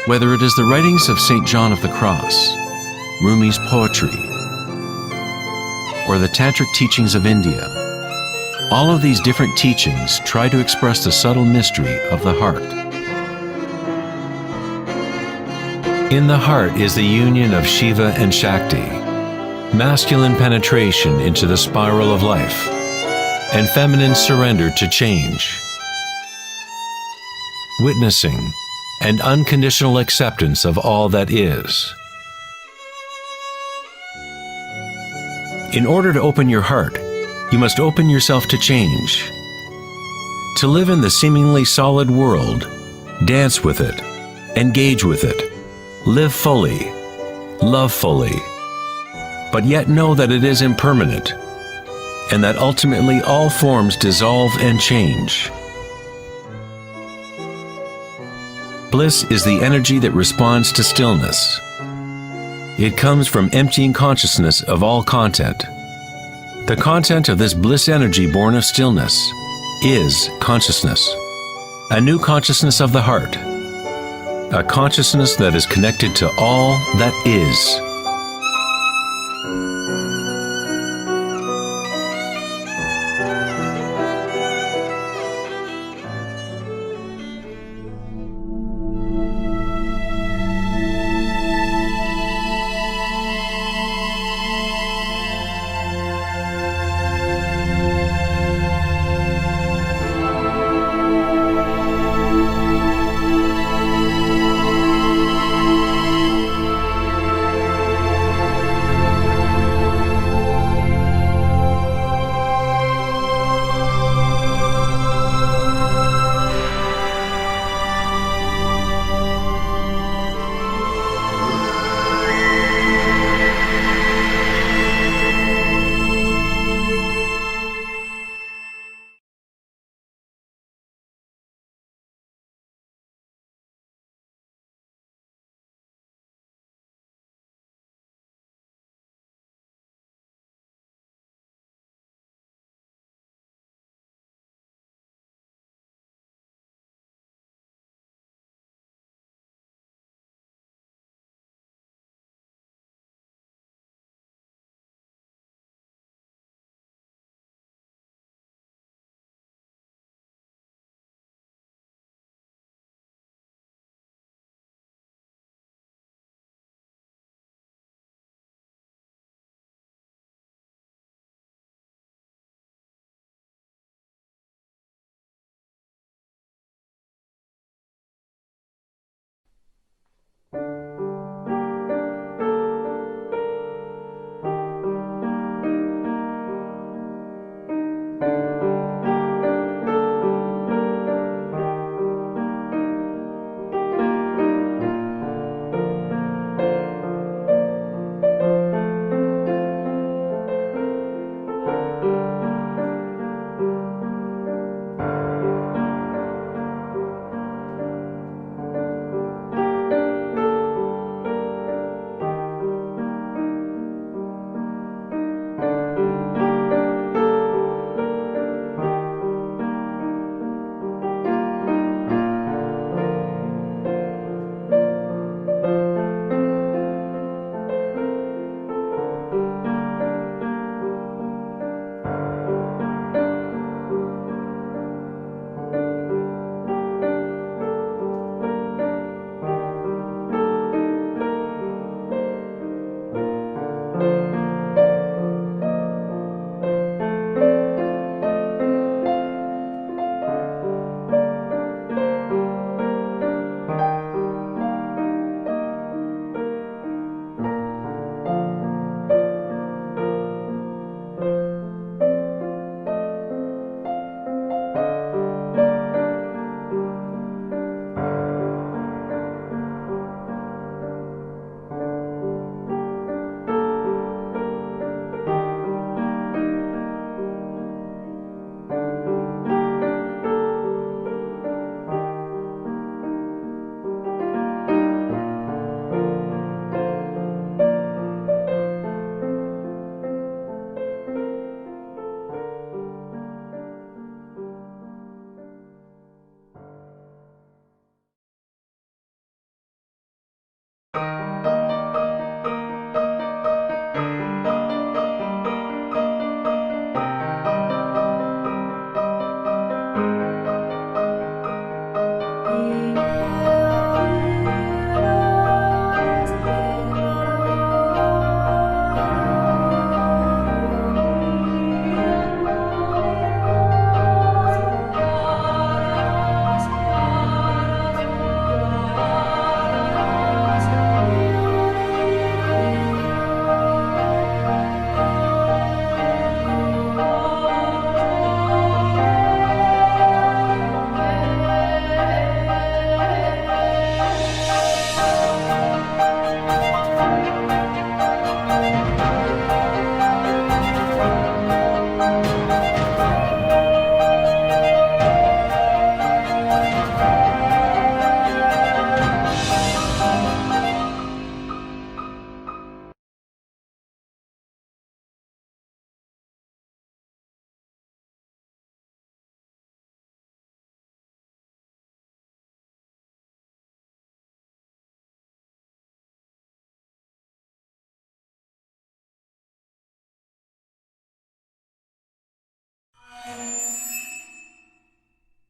S1: Whether it is the writings of St. John of the Cross, Rumi's poetry, or the tantric teachings of India, all of these different teachings try to express the subtle mystery of the heart. In the heart is the union of Shiva and Shakti, masculine penetration into the spiral of life, and feminine surrender to change. Witnessing and unconditional acceptance of all that is. In order to open your heart, you must open yourself to change. To live in the seemingly solid world, dance with it, engage with it, live fully, love fully, but yet know that it is impermanent, and that ultimately all forms dissolve and change. Bliss is the energy that responds to stillness. It comes from emptying consciousness of all content. The content of this bliss energy born of stillness is consciousness, a new consciousness of the heart, a consciousness that is connected to all that is.